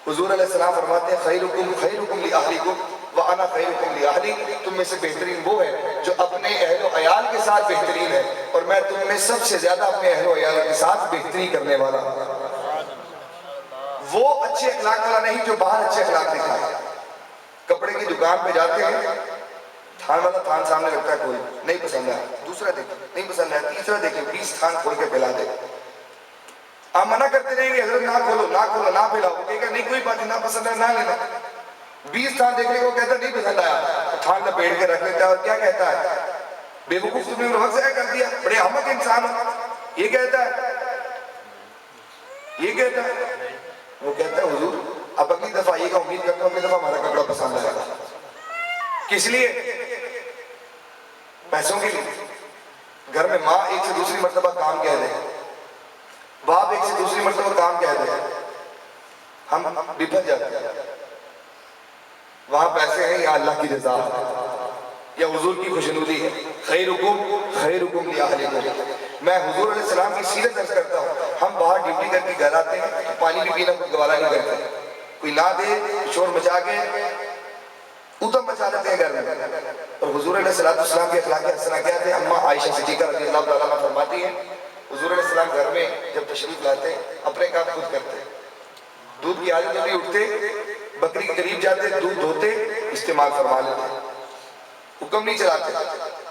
حضور علیہ السلام فرماتے ہیں خیرکم خیرکم لأہلکم وَأَنَا خَيْرُكُمْ لِأَهْلِي، تم میں سے بہترین وہ ہے جو اپنے اہل و عیال کے ساتھ بہترین ہے، اور میں تم میں سب سے زیادہ اپنے اہل و عیال کے ساتھ بہتری کرنے والا ہوں۔ وہ اچھے اخلاق والا نہیں جو باہر اچھے اخلاق دکھائے۔ کپڑے کی دکان پہ جاتے ہیں تھان والا تھان سامنے رکھتا ہے کوئی نہیں پسند ہے، دوسرا دیکھے نہیں پسند ہے، تیسرا دیکھے، 20 تھان کھول کے پلا دے. آپ منع کرتے رہیں گے حضرت نہ کھولو نہ کھولو نہ پلاؤ، کہے گا نہیں کوئی بات نہیں، نہ پسند ہے نہ لینا. 20 تھان دیکھنے کو کہتا ہے نہیں پسند آیا، تھان لپیٹ کے رکھ لیتا ہے اور کیا کہتا ہے بے وقوف تم نے وقت ضائع کر دیا، بڑے احمق انسان ہو، یہ کہتا ہے وہ کہتا ہے حضور اب اگلی دفعہ یہ کا امید کرتا ہوں اگلی دفعہ ہمارا کپڑا پسند آئے گا. کس لیے؟ پیسوں کے لیے. گھر میں ماں ایک سے دوسری مرتبہ کام کہہ دے، باپ ایک سے دوسری مرتبہ کام کہہ دے، ہم بپھر جاتے ہیں. وہاں پیسے ہیں یا اللہ کی رضا یا حضور کی خوشنودی ہے. خیرکم لأہلکم. میں حضور علیہ السلام کی سیرت درج کرتا ہوں. ہم باہر ڈیوٹی کر کے گھر آتے ہیں تو پانی بھی پینا کوئی گوارا نہیں کرتے، کوئی نہ دے شور مچا کے ادھم مچا لیتے ہیں گھر میں. اور حضور علیہ السلام کے اخلاق حسنہ کیا تھے؟ اماں عائشہ صدیقہ رضی اللہ تعالیٰ عنہ فرماتی ہیں حضور علیہ السلام گھر میں جب تشریف لاتے اپنے کام خود کرتے، دودھ کی حاجت بھی اٹھتے، بکری کے قریب جاتے، دودھ دھوتے، استعمال فرما لیتے، حکم نہیں چلاتے،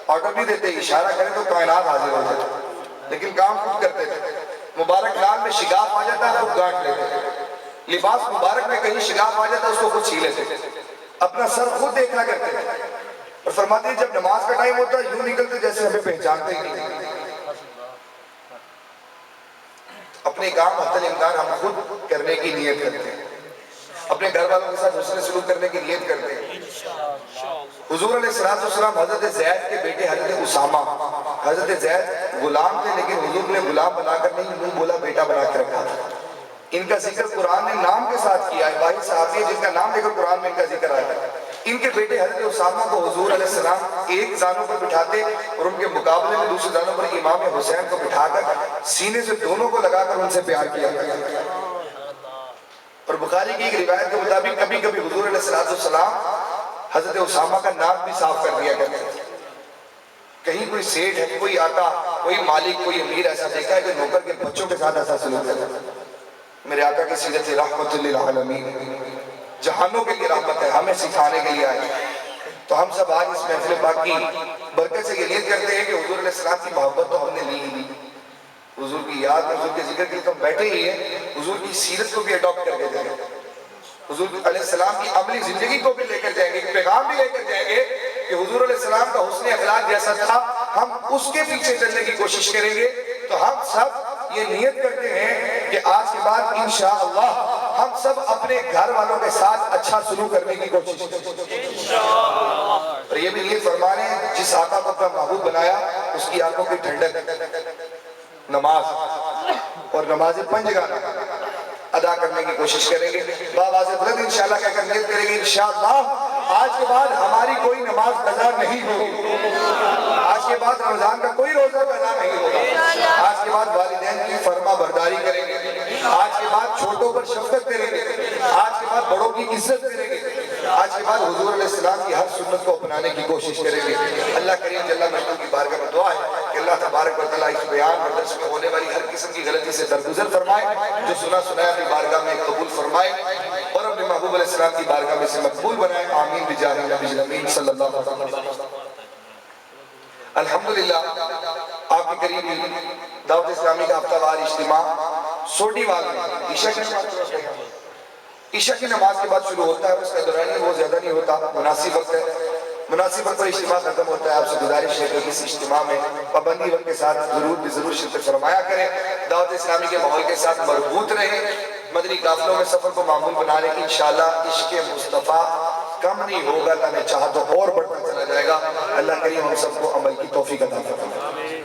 آرڈر نہیں دیتے، اشارہ کریں تو کائنات حاضر ہو جاتے، لیکن کام خود کرتے تھے. مبارک لال میں شگاف آ جاتا ہے خود گانٹ لیتے، لباس مبارک میں کہیں شگاف آ جاتا ہے اس کو خود سی لیتے، اپنا سر خود دیکھنا کرتے تھے. اور فرماتے ہیں جب نماز کا ٹائم ہوتا ہے یوں نکلتے جیسے ہمیں پہچانتے ہی نہیں. اپنے کام حد الامکان ہم خود کرنے کی نیت کرتے ہیں، اپنے گھر والوں کے ساتھ حسن سلوک کرنے کی نیت کرتے ہیں. حضور علیہ السلام حضرت زید کے بیٹے حضرت اسامہ، حضرت زید غلام تھے لیکن حضور نے غلام بنا کر نہیں منہ بولا بیٹا بنا کے رکھا تھا. ان کا ذکر قرآن نے نام کے ساتھ کیا ہے، واحد صحابی ہے جن کا نام لے کر قرآن میں ان کا ذکر آیا ہے. ان کے بیٹے حضرت اسامہ کو حضور علیہ السلام ایک زانوں پر بٹھاتے اور ان کے مقابلے میں دوسرے زانوں پر امام حسین کو بٹھا کر سینے سے دونوں کو لگا کر ان سے پیار کیا. اور بخاری کی ایک روایت کے مطابق کبھی کبھی حضور علیہ السلام حضرت اسامہ کا نام بھی صاف کر دیا کرتے تھے. کہیں کوئی سیٹھ ہے، کوئی آقا، کوئی مالک، کوئی امیر ایسا دیکھا ہے کہ نوکر کے بچوں کے ساتھ ایسا سلوک کرتا ہے. میرے آقا کی سیرت رحمت للعالمین، جہانوں کے لیے رحمت ہے، ہمیں سکھانے کے لیے آئے. تو ہم سب آج اس محفل پاک کی برکت سے یہ نیت کرتے ہیں کہ حضور علیہ السلام کی محبت تو ہم نے لی ہی لی، حضور کی یاد میں حضور کے ذکر کے لیے تو ہم بیٹھے ہی ہیں، حضور کی سیرت کو بھی اڈاپٹ کر کے دیں گے، حضور علیہ السلام کی عملی زندگی کو بھی لے کر جائیں گے، پیغام بھی لے کر جائیں گے کہ حضور علیہ السلام کا حسن اخلاق جیسا تھا ہم اس کے پیچھے چلنے کی کوشش کریں گے. تو ہم سب یہ نیت کرتے ہیں کہ آج کے بعد انشاءاللہ ہم سب اپنے گھر والوں کے ساتھ اچھا سلوک کرنے کی کوشش کریں گے انشاءاللہ. اور یہ بھی نیت فرمانے ہیں جس آقا کو اپنا محبوب بنایا اس کی آنکھوں کی ٹھنڈک نماز اور نماز پنجگانہ ادا کرنے کی کوشش کریں گے. بآواز بلند انشاءاللہ کہہ کر نیت کریں گے انشاءاللہ آج کے بعد ہماری کوئی نماز قضا نہیں ہوگی، آج کے بعد رمضان کا کوئی روزہ قضا نہیں ہوگا، آج کے بعد والدین کی فرما برداری کریں گے، آج کے بعد چھوٹوں پر شفقت کریں گے، آج کے بعد بڑوں کی عزت کریں گے، آج کے بعد حضور علیہ السلام کی ہر سنت کو اپنانے کی کوشش کریں گے. اللہ کریم جل مجدہ کی بارگاہ میں دعا ہے کہ اللہ تبارک و تعالیٰ اس بیان اور درس میں ہونے والی ہر قسم کی غلطی سے درگزر فرمائے، جو سنا سنایا اپنی بارگاہ میں قبول فرمائے اور اپنے محبوب علیہ السلام کی بارگاہ میں سے مقبول بنائے. آمین بجاہ نبی الامین صلی اللہ علیہ وسلم. الحمدللہ آپ کے قریب دعوت اسلامی کا ہفتہ وار اجتماع سوٹی وال میں عشاء کی نماز کے بعد شروع ہوتا ہے. اس کا دورانیہ بہت زیادہ نہیں ہوتا، مناسب وقت ہے، مناسب وقت پر اجتماع ختم ہوتا ہے. آپ سے گزارش ہے کہ اس اجتماع میں پابندی وقت کے ساتھ ضرور شرکت فرمایا کریں، دعوت اسلامی کے ماحول کے ساتھ مربوط رہیں، مدنی قافلوں میں سفر کو معمول بنا لیں. انشاءاللہ عشق مصطفیٰ کم نہیں ہوگا، اللہ نے چاہا تو اور بڑھتا چلا جائے گا. اللہ کریم ہم سب کو عمل کی توفیق عطا فرمائے.